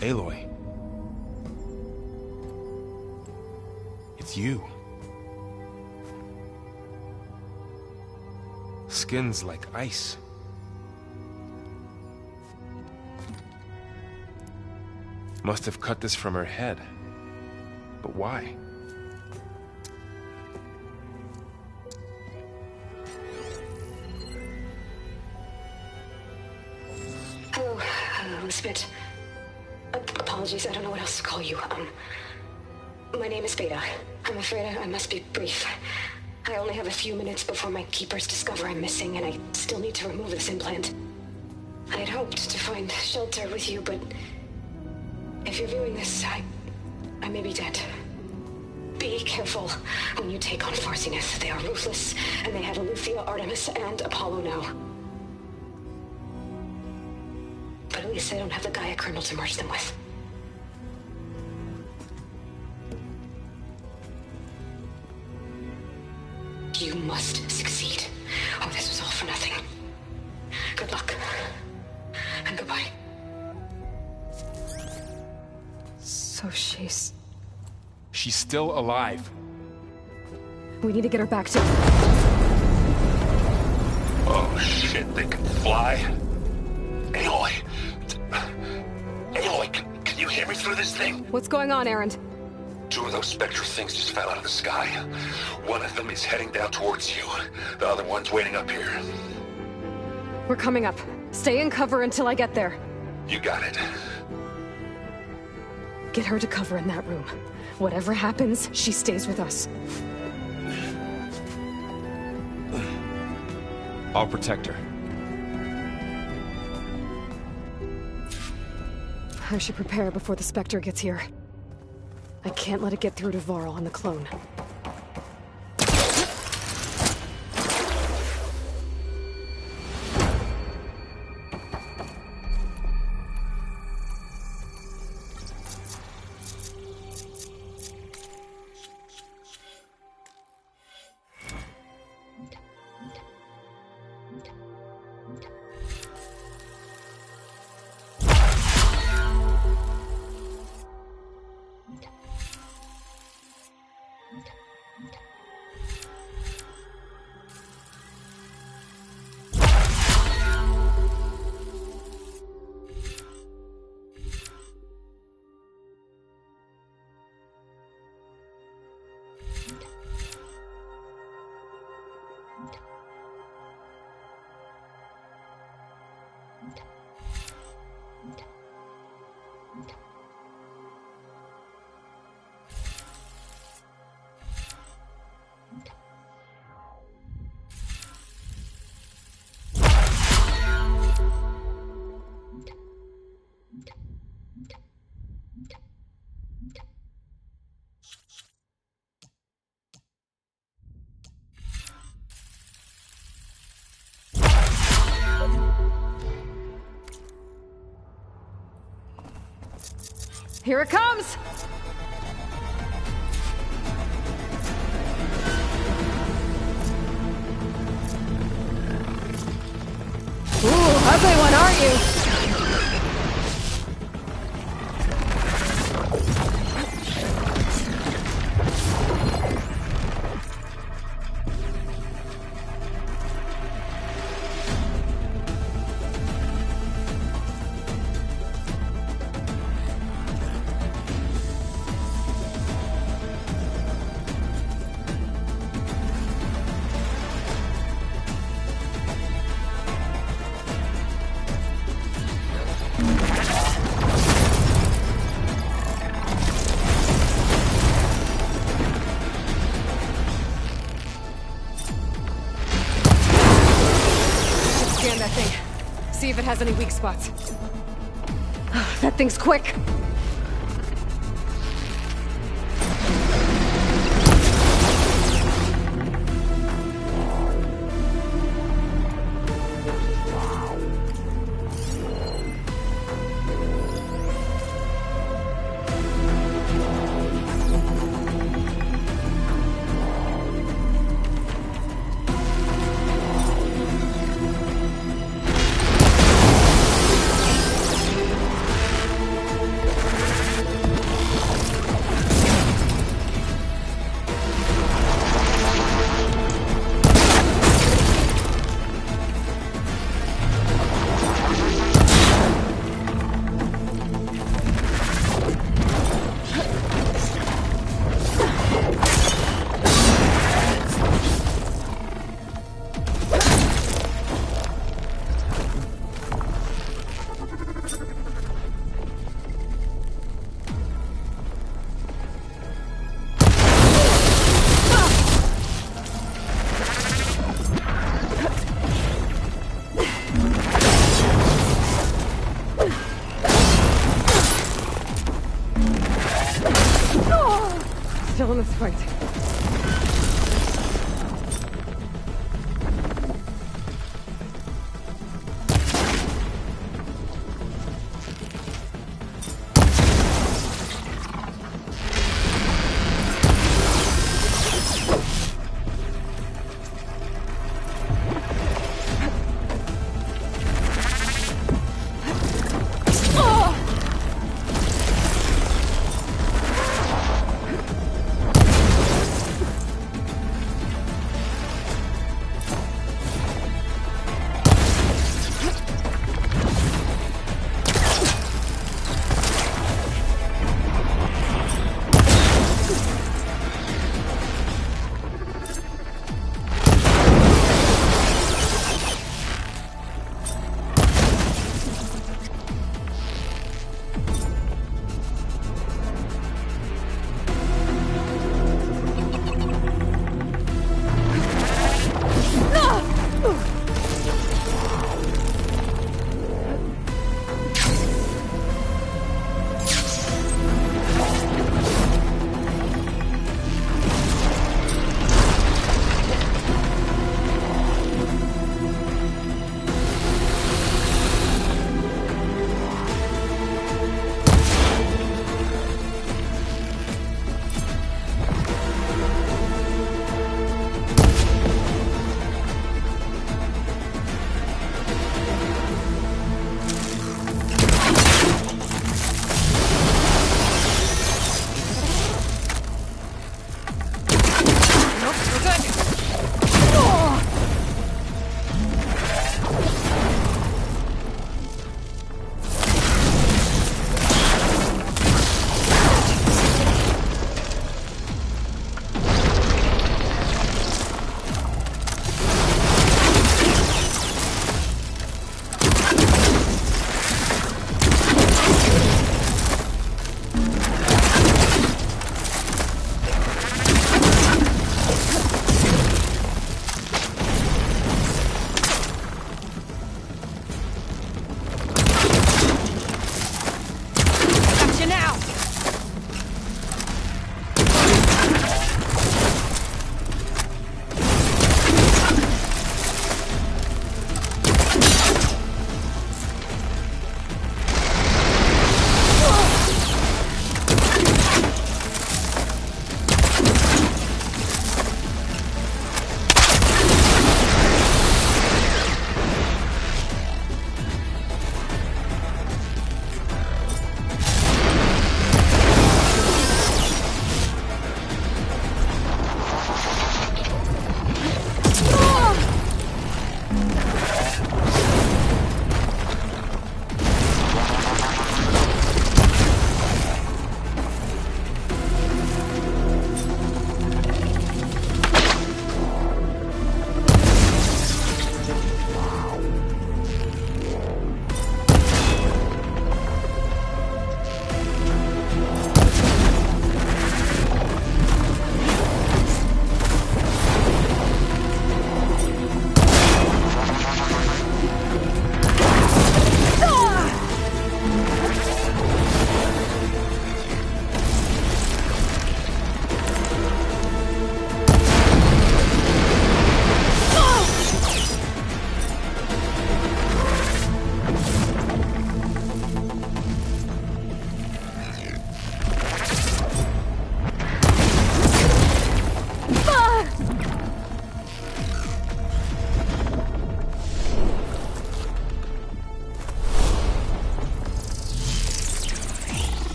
Aloy. It's you. Skin's like ice. Must have cut this from her head. But why? Hello, Elizabeth. Apologies, I don't know what else to call you. My name is Beta. I'm afraid I must be brief. I only have a few minutes before my keepers discover I'm missing, and I still need to remove this implant. I had hoped to find shelter with you, but if you're viewing this, I may be dead. Be careful when you take on Far Zenith. They are ruthless, and they have Aletheia, Artemis, and Apollo now. But at least they don't have the Gaia kernel to merge them with. You must succeed, or this was all for nothing. Good luck. And goodbye. So she's still alive. We need to get her back to... Oh shit, they can fly? Aloy! Aloy, can you hear me through this thing? What's going on, Erend? Two of those spectral things just fell out of the sky. One of them is heading down towards you. The other one's waiting up here. We're coming up. Stay in cover until I get there. You got it. Get her to cover in that room. Whatever happens, she stays with us. I'll protect her. I should prepare before the Spectre gets here. I can't let it get through to Varl and the clone. Here it comes! Ooh, ugly one, aren't you? Scan that thing. See if it has any weak spots. That thing's quick! Still in this fight.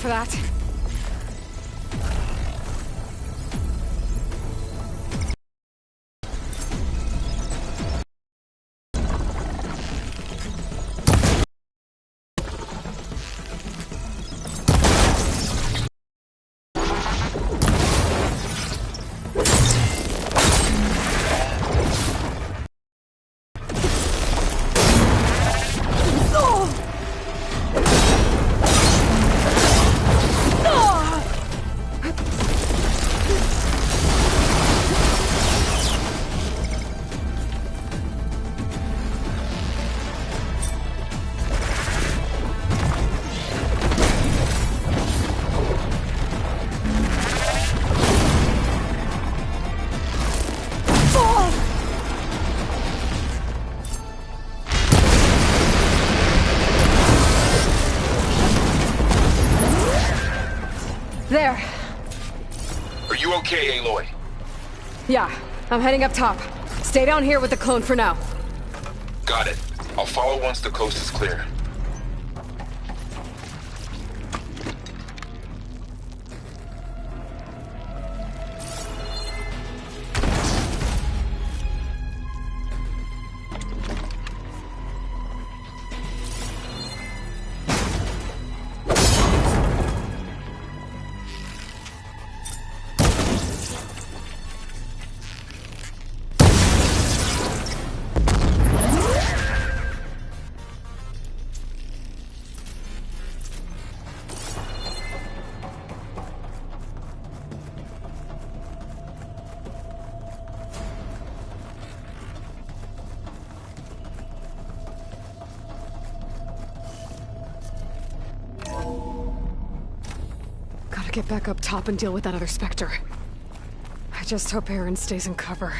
for that. There. Are you okay, Aloy? Yeah, I'm heading up top. Stay down here with the clone for now. Got it. I'll follow once the coast is clear. Get back up top and deal with that other Spectre. I just hope Aaron stays in cover.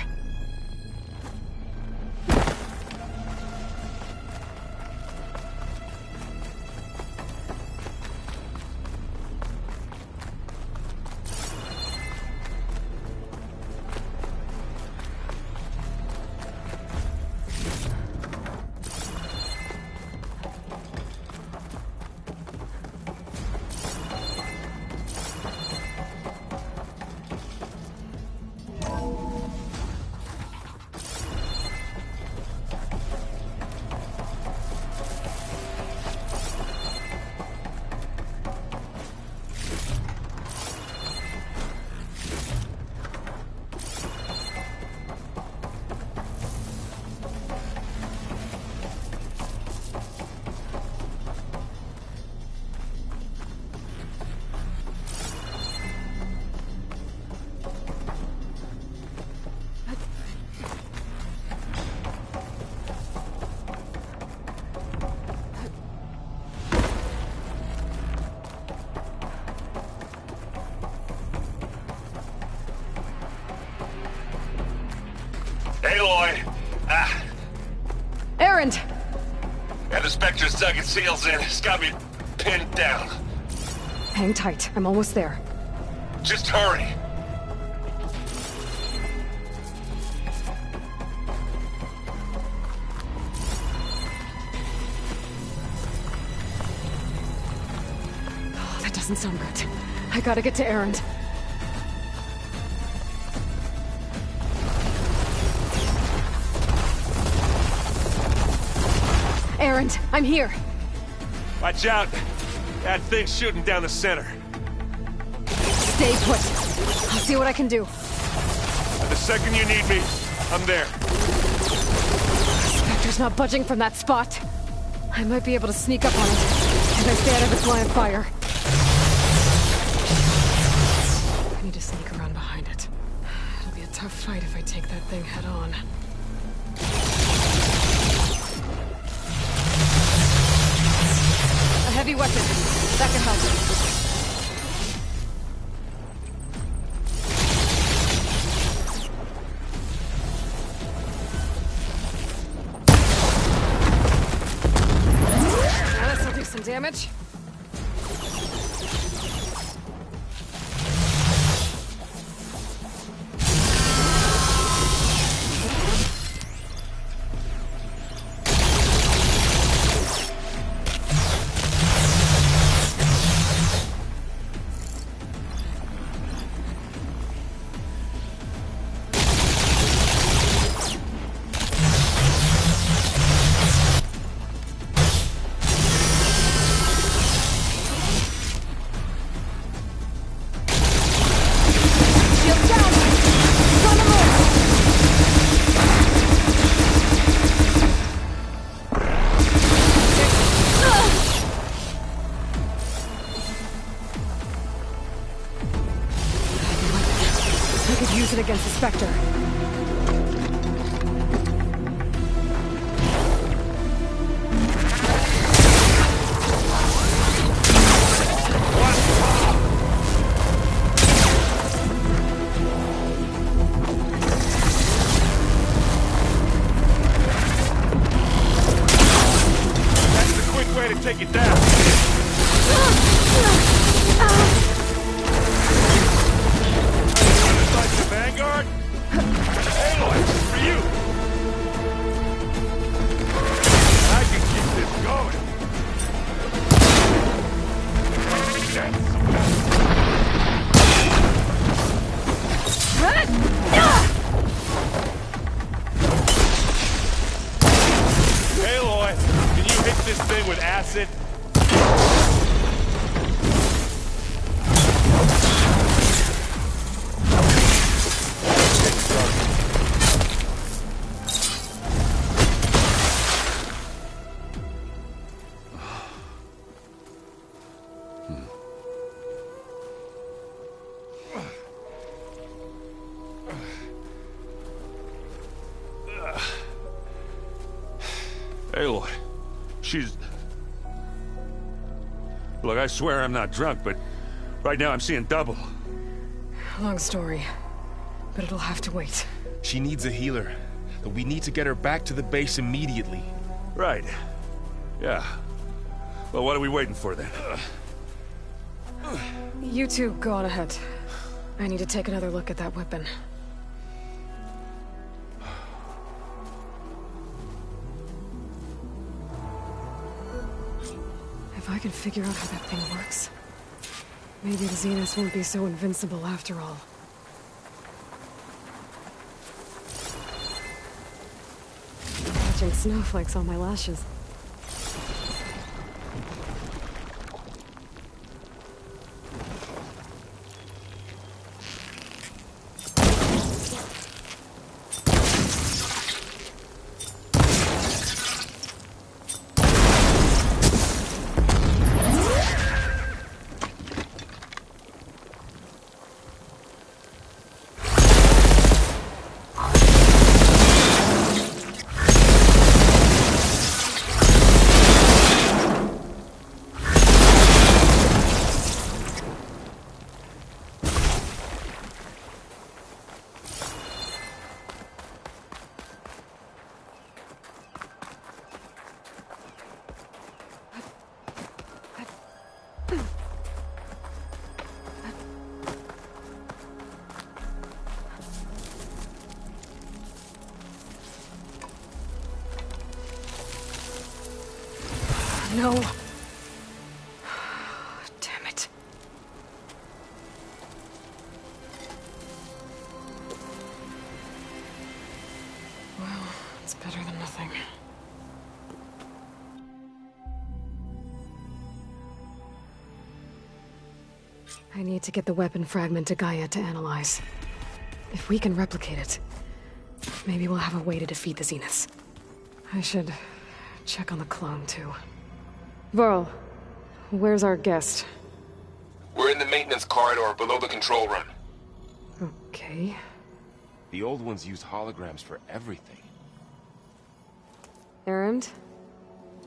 Aloy! Aaron! And the Spectre's dug its heels in. It's got me pinned down. Hang tight. I'm almost there. Just hurry. Oh, that doesn't sound good. I gotta get to Aaron. Aaron, I'm here. Watch out. That thing's shooting down the center. Stay put. I'll see what I can do. And the second you need me, I'm there. Spectre's not budging from that spot. I might be able to sneak up on it if I stay out of its line of fire. I need to sneak around behind it. It'll be a tough fight if I take that thing head on. A heavy weapon. That can help. Damage? take it down. Like the Vanguard? Aloy, for you! I can keep this going. Aloy, can you hit this thing with acid? Aloy, she's... Look, I swear I'm not drunk, but right now I'm seeing double. Long story, but it'll have to wait. She needs a healer, but we need to get her back to the base immediately. Right. Yeah. Well, what are we waiting for then? You two go on ahead. I need to take another look at that weapon. If I can figure out how that thing works, maybe the Zeniths won't be so invincible after all. Catching snowflakes on my lashes. No. Damn it. Well, it's better than nothing. I need to get the weapon fragment to Gaia to analyze. If we can replicate it, maybe we'll have a way to defeat the Zeniths. I should check on the clone, too. Varl, where's our guest? We're in the maintenance corridor below the control room. Okay. The old ones used holograms for everything. Erend?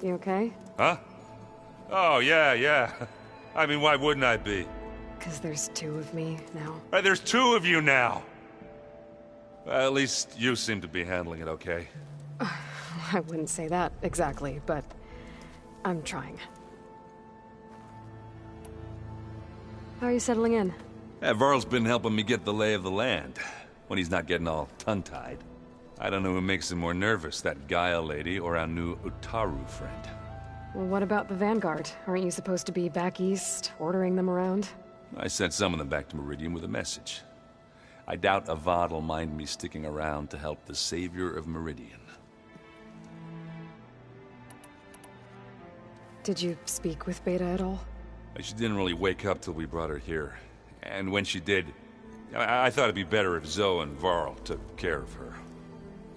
You okay? Huh? Oh, yeah. I mean, why wouldn't I be? 'Cause there's two of me now. Right, there's two of you now! Well, at least you seem to be handling it okay. I wouldn't say that exactly, but I'm trying. How are you settling in? Yeah, Varl's been helping me get the lay of the land, when he's not getting all tongue-tied. I don't know who makes him more nervous, that Gaia lady or our new Utaru friend. Well, what about the Vanguard? Aren't you supposed to be back east, ordering them around? I sent some of them back to Meridian with a message. I doubt Avad will mind me sticking around to help the savior of Meridian. Did you speak with Beta at all? She didn't really wake up till we brought her here. And when she did, I thought it'd be better if Zoe and Varl took care of her.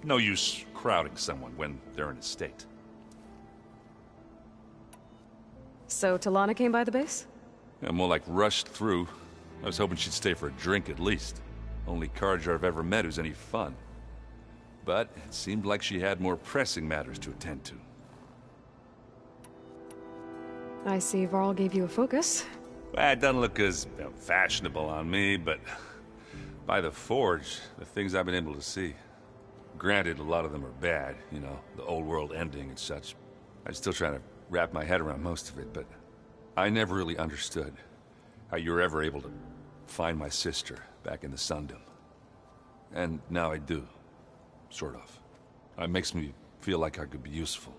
No use crowding someone when they're in a state. So Talana came by the base? Yeah, more like rushed through. I was hoping she'd stay for a drink at least. Only Carja I've ever met who's any fun. But it seemed like she had more pressing matters to attend to. I see Varl gave you a focus. Well, it doesn't look as fashionable on me, but by the Forge, the things I've been able to see. Granted, a lot of them are bad, you know, the old world ending and such. I'm still trying to wrap my head around most of it, but I never really understood how you were ever able to find my sister back in the Sundom. And now I do. Sort of. It makes me feel like I could be useful.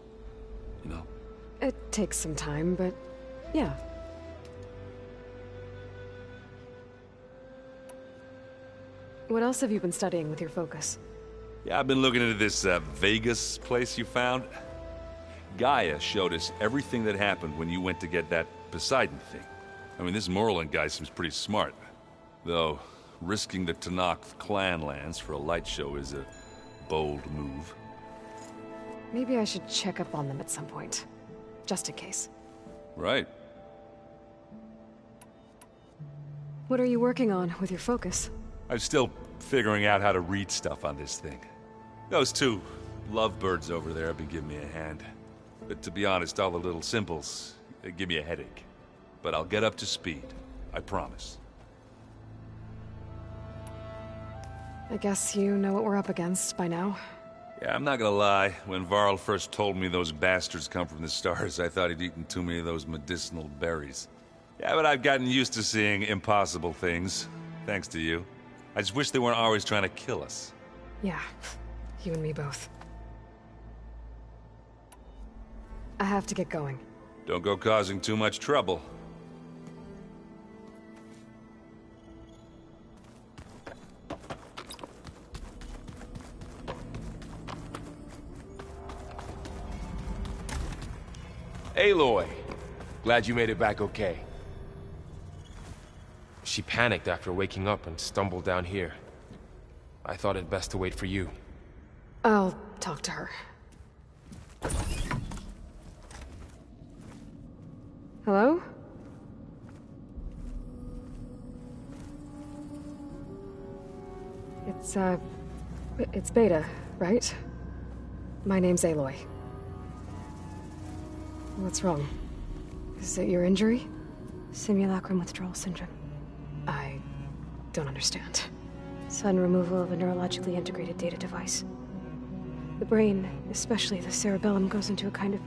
You know? It takes some time, but yeah. What else have you been studying with your focus? Yeah, I've been looking into this Vegas place you found. Gaia showed us everything that happened when you went to get that Poseidon thing. I mean, this Morlund guy seems pretty smart. Though, risking the Tenakth clan lands for a light show is a bold move. Maybe I should check up on them at some point. Just in case. Right. What are you working on with your focus? I'm still figuring out how to read stuff on this thing. Those two lovebirds over there have been giving me a hand. But to be honest, all the little symbols, they give me a headache. But I'll get up to speed. I promise. I guess you know what we're up against by now. Yeah, I'm not gonna lie. When Varl first told me those bastards come from the stars, I thought he'd eaten too many of those medicinal berries. Yeah, but I've gotten used to seeing impossible things. Thanks to you. I just wish they weren't always trying to kill us. Yeah, you and me both. I have to get going. Don't go causing too much trouble. Aloy! Glad you made it back okay. She panicked after waking up and stumbled down here. I thought it best to wait for you. I'll talk to her. Hello? It's Beta, right? My name's Aloy. What's wrong? Is it your injury? Simulacrum withdrawal syndrome. I don't understand. Sudden removal of a neurologically integrated data device. The brain, especially the cerebellum, goes into a kind of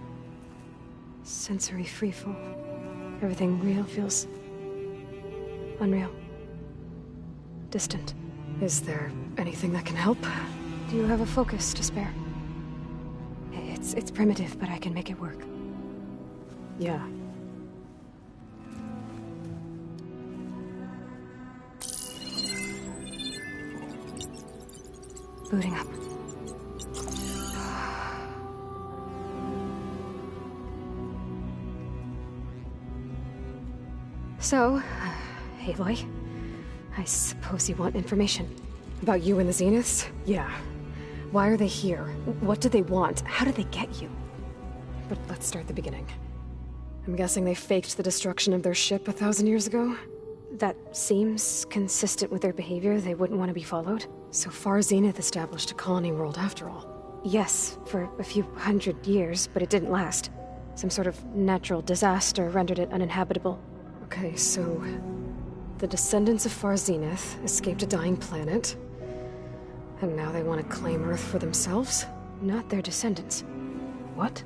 sensory freefall. Everything real feels unreal. Distant. Is there anything that can help? Do you have a focus to spare? It's primitive, but I can make it work. Yeah. Booting up. So, Aloy, I suppose you want information. About you and the Zeniths? Yeah. Why are they here? What do they want? How did they get you? But let's start at the beginning. I'm guessing they faked the destruction of their ship 1,000 years ago? That seems consistent with their behavior. They wouldn't want to be followed. So Far Zenith established a colony world after all. Yes, for a few hundred years, but it didn't last. Some sort of natural disaster rendered it uninhabitable. Okay, so the descendants of Far Zenith escaped a dying planet, and now they want to claim Earth for themselves? Not their descendants. What?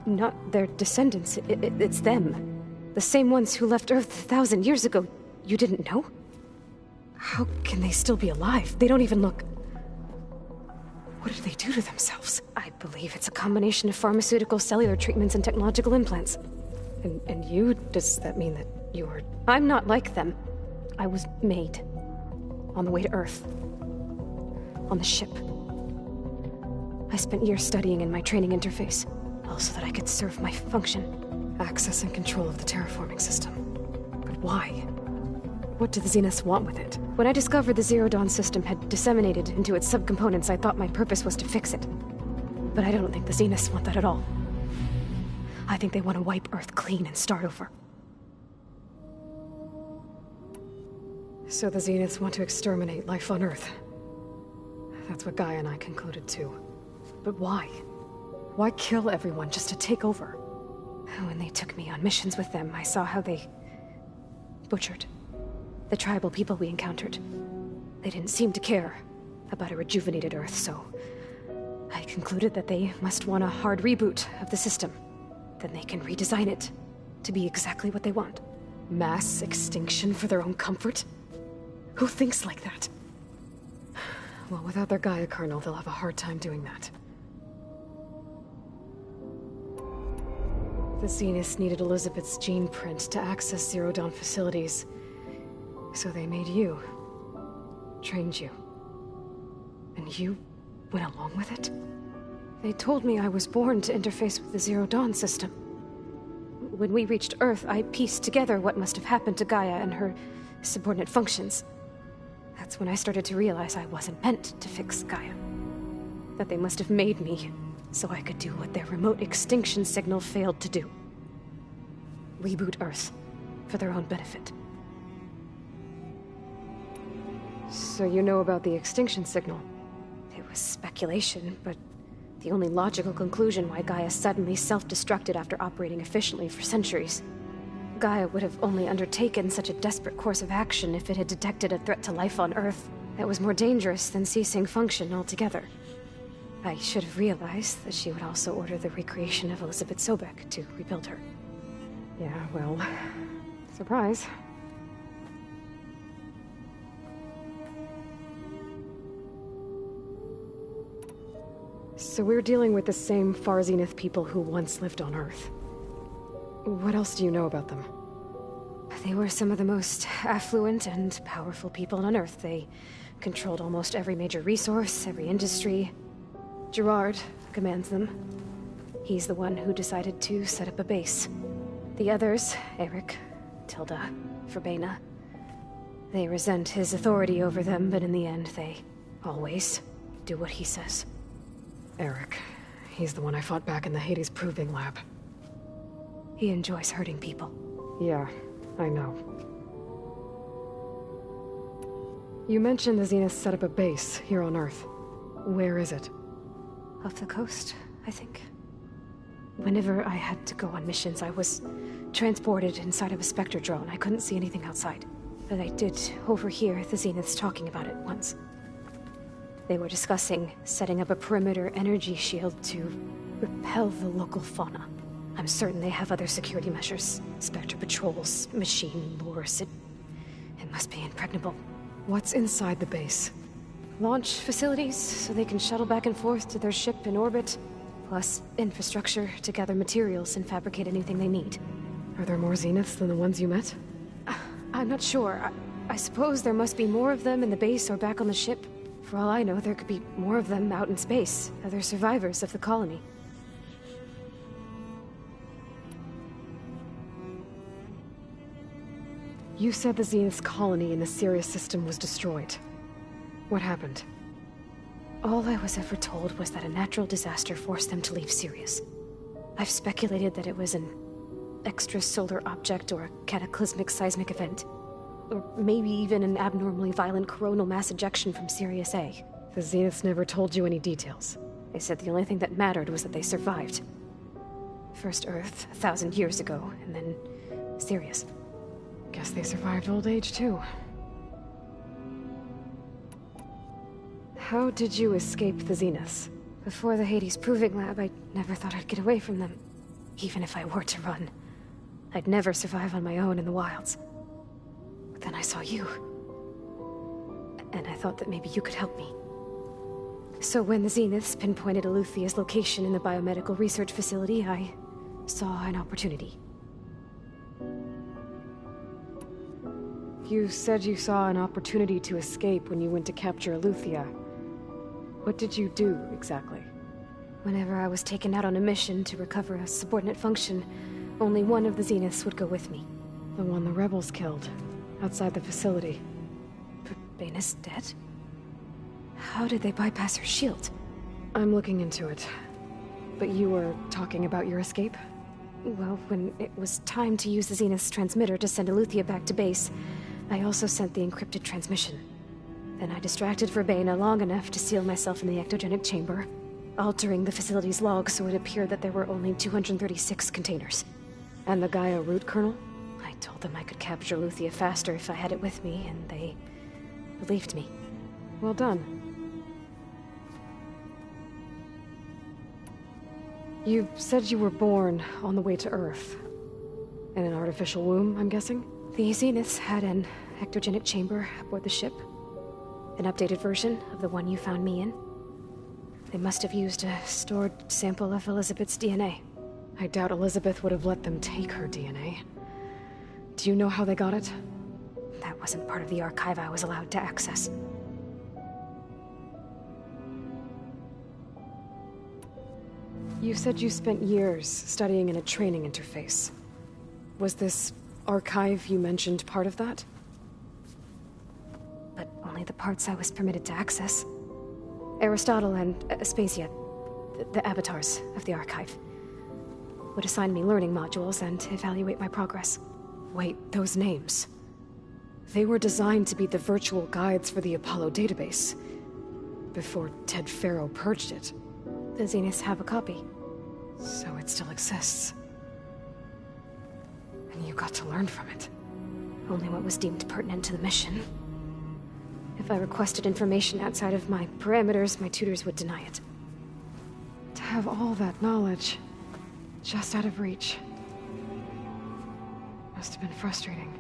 Not their descendants. It's them. The same ones who left Earth 1,000 years ago. You didn't know? How can they still be alive? They don't even look... What did they do to themselves? I believe it's a combination of pharmaceutical, cellular treatments, and technological implants. And you? Does that mean that you are... I'm not like them. I was made. On the way to Earth. On the ship. I spent years studying in my training interface, all so that I could serve my function. Access and control of the terraforming system. But why? What do the Zeniths want with it? When I discovered the Zero Dawn system had disseminated into its subcomponents, I thought my purpose was to fix it. But I don't think the Zeniths want that at all. I think they want to wipe Earth clean and start over. So the Zeniths want to exterminate life on Earth. That's what Gaia and I concluded too. But why? Why kill everyone just to take over? When they took me on missions with them, I saw how they butchered the tribal people we encountered. They didn't seem to care about a rejuvenated Earth, so I concluded that they must want a hard reboot of the system. then they can redesign it to be exactly what they want. Mass extinction for their own comfort? Who thinks like that? Well, without their Gaia kernel, they'll have a hard time doing that. The Zeniths needed Elizabeth's gene print to access Zero Dawn facilities. So they made you. Trained you. And you went along with it? They told me I was born to interface with the Zero Dawn system. When we reached Earth, I pieced together what must have happened to Gaia and her subordinate functions. That's when I started to realize I wasn't meant to fix Gaia. That they must have made me so I could do what their remote extinction signal failed to do. Reboot Earth, for their own benefit. So you know about the extinction signal? It was speculation, but the only logical conclusion why Gaia suddenly self-destructed after operating efficiently for centuries. Gaia would have only undertaken such a desperate course of action if it had detected a threat to life on Earth that was more dangerous than ceasing function altogether. I should have realized that she would also order the recreation of Elizabeth Sobek to rebuild her. Yeah, well, surprise. So we're dealing with the same Far Zenith people who once lived on Earth. What else do you know about them? They were some of the most affluent and powerful people on Earth. They controlled almost every major resource, every industry. Gerard commands them. He's the one who decided to set up a base. The others, Eric, Tilda, Verbena, they resent his authority over them, but in the end, they always do what he says. Eric. He's the one I fought back in the Hades Proving Lab. He enjoys hurting people. Yeah, I know. You mentioned the Zeniths set up a base here on Earth. Where is it? Off the coast, I think. Whenever I had to go on missions, I was transported inside of a Spectre drone. I couldn't see anything outside. But I did overhear the Zeniths talking about it once. They were discussing setting up a perimeter energy shield to repel the local fauna. I'm certain they have other security measures. Spectre patrols, machine lures. It must be impregnable. What's inside the base? Launch facilities, so they can shuttle back and forth to their ship in orbit. Plus infrastructure to gather materials and fabricate anything they need. Are there more Zeniths than the ones you met? I'm not sure. I suppose there must be more of them in the base or back on the ship. For all I know, there could be more of them out in space, other survivors of the colony. You said the Zenith's colony in the Sirius system was destroyed. What happened? All I was ever told was that a natural disaster forced them to leave Sirius. I've speculated that it was an extrasolar object or a cataclysmic seismic event. Or maybe even an abnormally violent coronal mass ejection from Sirius A. The Zeniths never told you any details. They said the only thing that mattered was that they survived. First Earth, 1,000 years ago, and then Sirius. Guess they survived old age, too. How did you escape the Zeniths? Before the Hades Proving Lab, I never thought I'd get away from them. Even if I were to run. I'd never survive on my own in the wilds. But then I saw you. And I thought that maybe you could help me. So when the Zeniths pinpointed Eluthia's location in the biomedical research facility, I saw an opportunity. You said you saw an opportunity to escape when you went to capture Eluthia. What did you do, exactly? Whenever I was taken out on a mission to recover a subordinate function, only one of the Zeniths would go with me. The one the rebels killed, outside the facility. Verbena's dead? How did they bypass her shield? I'm looking into it. But you were talking about your escape? Well, when it was time to use the Zenith's transmitter to send Eluthia back to base, I also sent the encrypted transmission. Then I distracted Verbena long enough to seal myself in the ectogenic chamber, altering the facility's log so it appeared that there were only 236 containers. And the Gaia root kernel? I told them I could capture Eluthia faster if I had it with me, and they believed me. Well done. You said you were born on the way to Earth. In an artificial womb, I'm guessing? The Zeniths had an ectogenic chamber aboard the ship. An updated version of the one you found me in. They must have used a stored sample of Elizabeth's DNA. I doubt Elizabeth would have let them take her DNA. Do you know how they got it? That wasn't part of the archive I was allowed to access. You said you spent years studying in a training interface. Was this archive you mentioned part of that? But only the parts I was permitted to access. Aristotle and Aspasia, the avatars of the archive, would assign me learning modules and evaluate my progress. Wait, those names. They were designed to be the virtual guides for the Apollo database. Before Ted Faro purged it. The Zeniths have a copy. So it still exists. And you got to learn from it. Only what was deemed pertinent to the mission. If I requested information outside of my parameters, my tutors would deny it. To have all that knowledge, just out of reach. Must have been frustrating.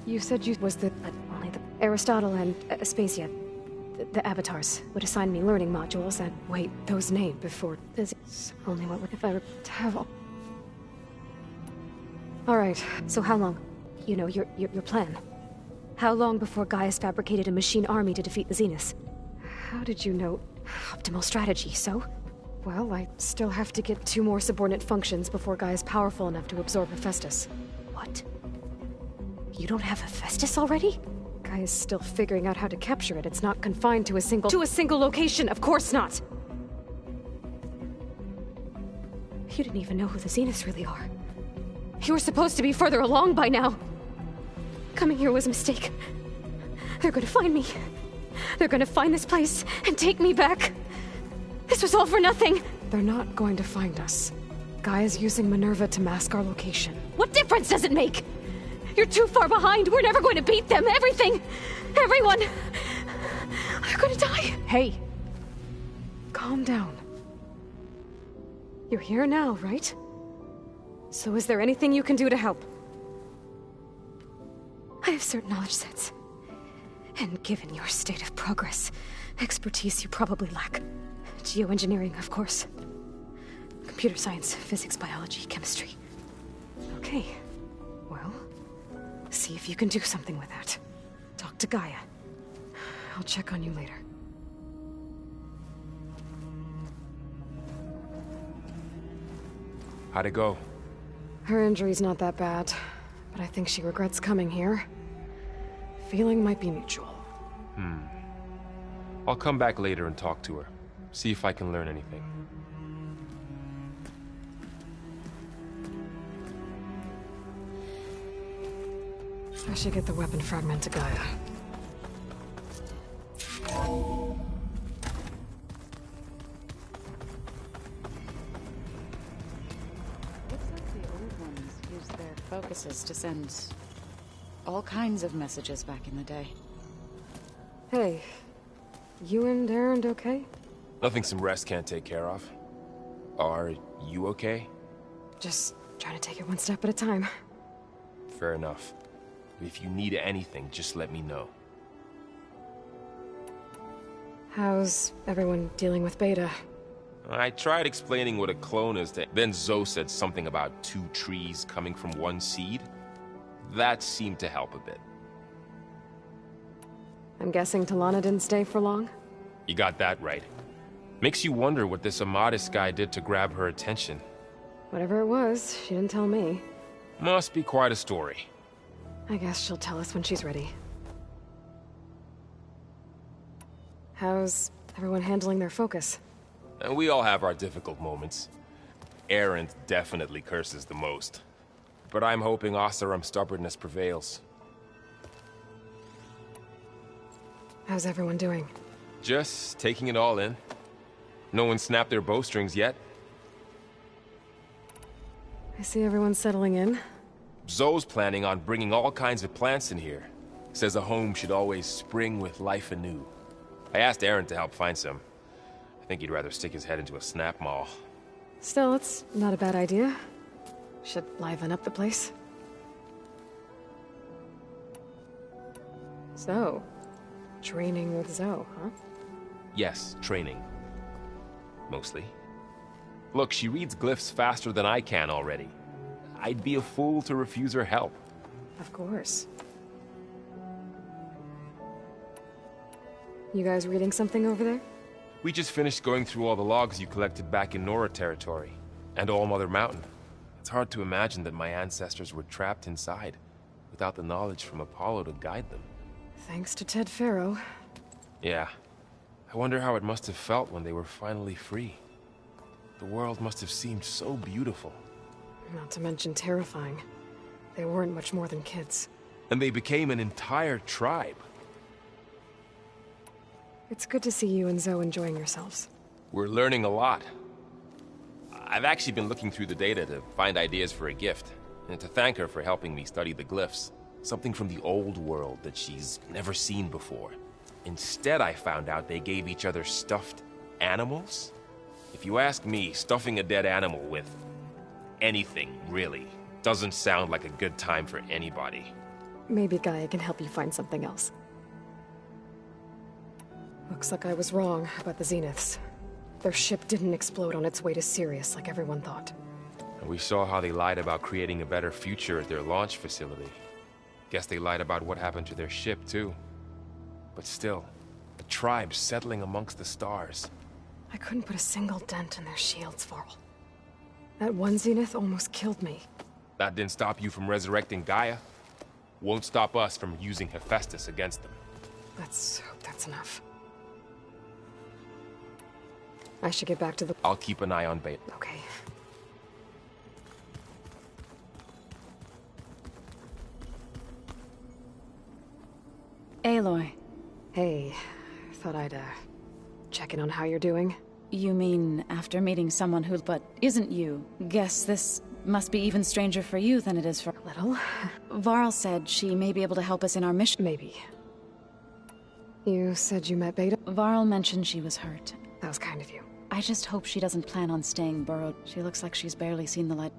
You said you was the... But only the... Aristotle and Aspasia, the avatars, would assign me learning modules and... Wait, those names before... Only what would... If I were to have all... Alright. So how long? You know, your plan. How long before Gaius fabricated a machine army to defeat the Zeniths? How did you know? Optimal strategy, so? Well, I still have to get 2 more subordinate functions before Gaia's powerful enough to absorb Hephaestus. What? You don't have Hephaestus already? Gaia's still figuring out how to capture it. It's not confined to a single... To a single location! Of course not! You didn't even know who the Zeniths really are. You were supposed to be further along by now! Coming here was a mistake. They're gonna find me. They're gonna find this place and take me back. This was all for nothing! They're not going to find us. Gaia's using Minerva to mask our location. What difference does it make? You're too far behind. We're never going to beat them. Everything, everyone, are gonna die. Hey, calm down. You're here now, right? So is there anything you can do to help? I have certain knowledge sets. And given your state of progress, expertise you probably lack. Geoengineering, of course. Computer science, physics, biology, chemistry. Okay. Well, see if you can do something with that. Talk to Gaia. I'll check on you later. How'd it go? Her injury's not that bad, but I think she regrets coming here. Feeling might be mutual. I'll come back later and talk to her. See if I can learn anything. I should get the weapon fragment to Gaia. Their focuses to send all kinds of messages back in the day. Hey, you and Erend okay? Nothing some rest can't take care of. Are you okay? Just trying to take it one step at a time. Fair enough. If you need anything, just let me know. How's everyone dealing with Beta? I tried explaining what a clone is to... Then Zoe said something about 2 trees coming from 1 seed. That seemed to help a bit. I'm guessing Talana didn't stay for long? You got that right. Makes you wonder what this Amadis guy did to grab her attention. Whatever it was, she didn't tell me. Must be quite a story. I guess she'll tell us when she's ready. How's everyone handling their focus? And we all have our difficult moments. Erend definitely curses the most. But I'm hoping Oseram's stubbornness prevails. How's everyone doing? Just taking it all in. No one snapped their bowstrings yet. I see everyone settling in. Zoe's planning on bringing all kinds of plants in here. Says a home should always spring with life anew. I asked Aaron to help find some. I think he'd rather stick his head into a snap mall. Still, it's not a bad idea. Should liven up the place. So, training with Zoe, huh? Yes, training. Mostly. Look, she reads glyphs faster than I can already. I'd be a fool to refuse her help. Of course. You guys reading something over there? We just finished going through all the logs you collected back in Nora territory, and All Mother Mountain. It's hard to imagine that my ancestors were trapped inside, without the knowledge from Apollo to guide them. Thanks to Ted Faro. Yeah. I wonder how it must have felt when they were finally free. The world must have seemed so beautiful. Not to mention terrifying. They weren't much more than kids. And they became an entire tribe. It's good to see you and Zoe enjoying yourselves. We're learning a lot. I've actually been looking through the data to find ideas for a gift, and to thank her for helping me study the glyphs. Something from the old world that she's never seen before. Instead, I found out they gave each other stuffed animals. If you ask me, stuffing a dead animal with anything, really, doesn't sound like a good time for anybody. Maybe Gaia can help you find something else. Looks like I was wrong about the Zeniths. Their ship didn't explode on its way to Sirius like everyone thought. And we saw how they lied about creating a better future at their launch facility. Guess they lied about what happened to their ship, too. But still, a tribe settling amongst the stars. I couldn't put a single dent in their shields, Varl. That one Zenith almost killed me. That didn't stop you from resurrecting Gaia. Won't stop us from using Hephaestus against them. Let's hope that's enough. I should get back to the... I'll keep an eye on Beta. Okay. Aloy. Hey, thought I'd, check in on how you're doing. You mean after meeting someone who but isn't you? Guess this must be even stranger for you than it is for... Little. Varl said she may be able to help us in our mission. Maybe. You said you met Beta? Varl mentioned she was hurt. That was kind of you. I just hope she doesn't plan on staying burrowed. She looks like she's barely seen the light.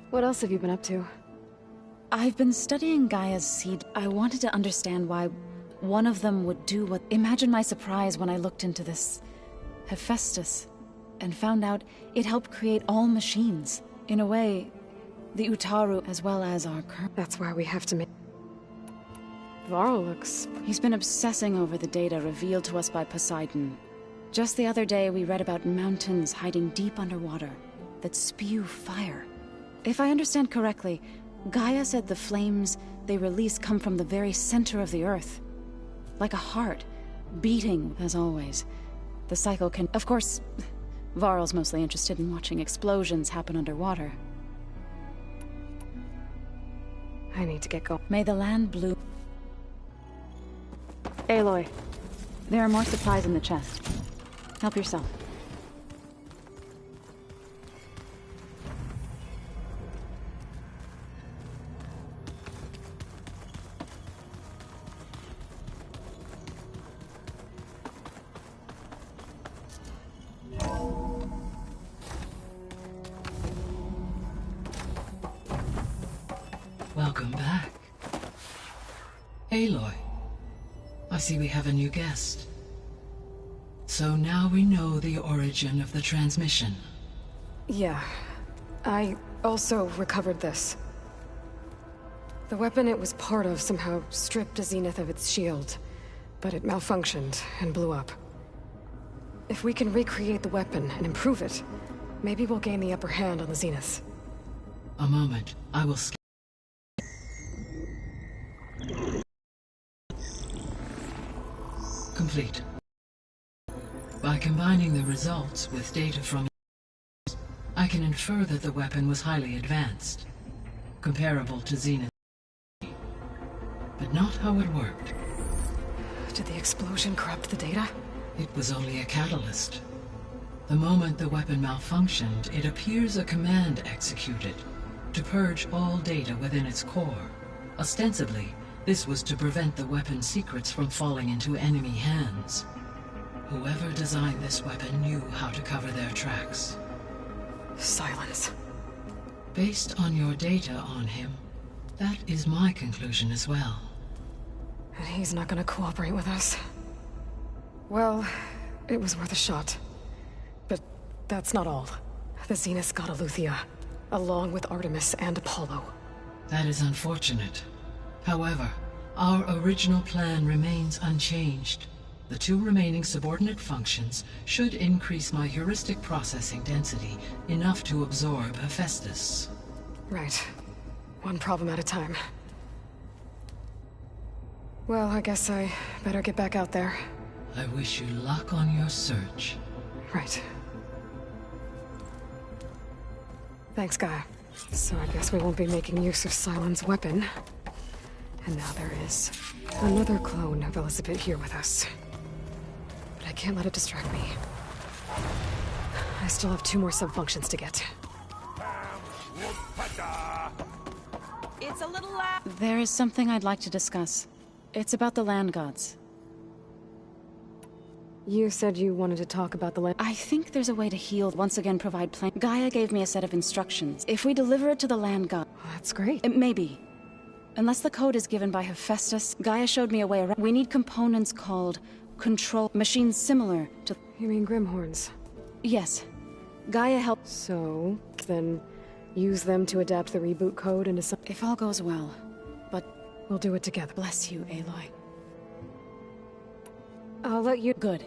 What else have you been up to? I've been studying Gaia's seed. I wanted to understand why one of them would do what... Imagine my surprise when I looked into this Hephaestus and found out it helped create all machines. In a way, the Utaru as well as our current... That's why we have to make... Varl looks... He's been obsessing over the data revealed to us by Poseidon. Just the other day, we read about mountains hiding deep underwater that spew fire. If I understand correctly, Gaia said the flames they release come from the very center of the Earth. Like a heart, beating, as always. The cycle can... Of course, Varl's mostly interested in watching explosions happen underwater. I need to get going. May the land bloom... Aloy, there are more supplies in the chest. Help yourself. Welcome back. Aloy, I see we have a new guest. So now we know the origin of the transmission. Yeah. I also recovered this. The weapon it was part of somehow stripped a Zenith of its shield, but it malfunctioned and blew up. If we can recreate the weapon and improve it, maybe we'll gain the upper hand on the Zeniths. A moment. I will complete. By combining the results with data from I can infer that the weapon was highly advanced, comparable to Zenith, but not how it worked. Did the explosion corrupt the data? It was only a catalyst. The moment the weapon malfunctioned, it appears a command executed to purge all data within its core. Ostensibly, This was to prevent the weapon's secrets from falling into enemy hands. Whoever designed this weapon knew how to cover their tracks. Silence. Based on your data on him, that is my conclusion as well. And he's not gonna cooperate with us. Well, it was worth a shot. But that's not all. The Zeniths got Eleuthia, along with Artemis and Apollo. That is unfortunate. However, our original plan remains unchanged. The 2 remaining subordinate functions should increase my heuristic processing density enough to absorb Hephaestus. Right. One problem at a time. Well, I guess I better get back out there. I wish you luck on your search. Right. Thanks, Gaia. So I guess we won't be making use of Cylon's weapon. And now there is another clone of Elizabeth here with us. But I can't let it distract me. I still have 2 more sub-functions to get. It's a little loud. There is something I'd like to discuss. It's about the land gods. You said you wanted to talk about the land. I think there's a way to heal, once again provide plan. Gaia gave me a set of instructions. If we deliver it to the land god... That's great. It may be. Unless the code is given by Hephaestus, Gaia showed me a way around. We need components called control machines similar to... You mean Grimhorns? Yes. Gaia helped... So, then use them to adapt the reboot code into some... If all goes well. But we'll do it together. Bless you, Aloy. I'll let you... Good.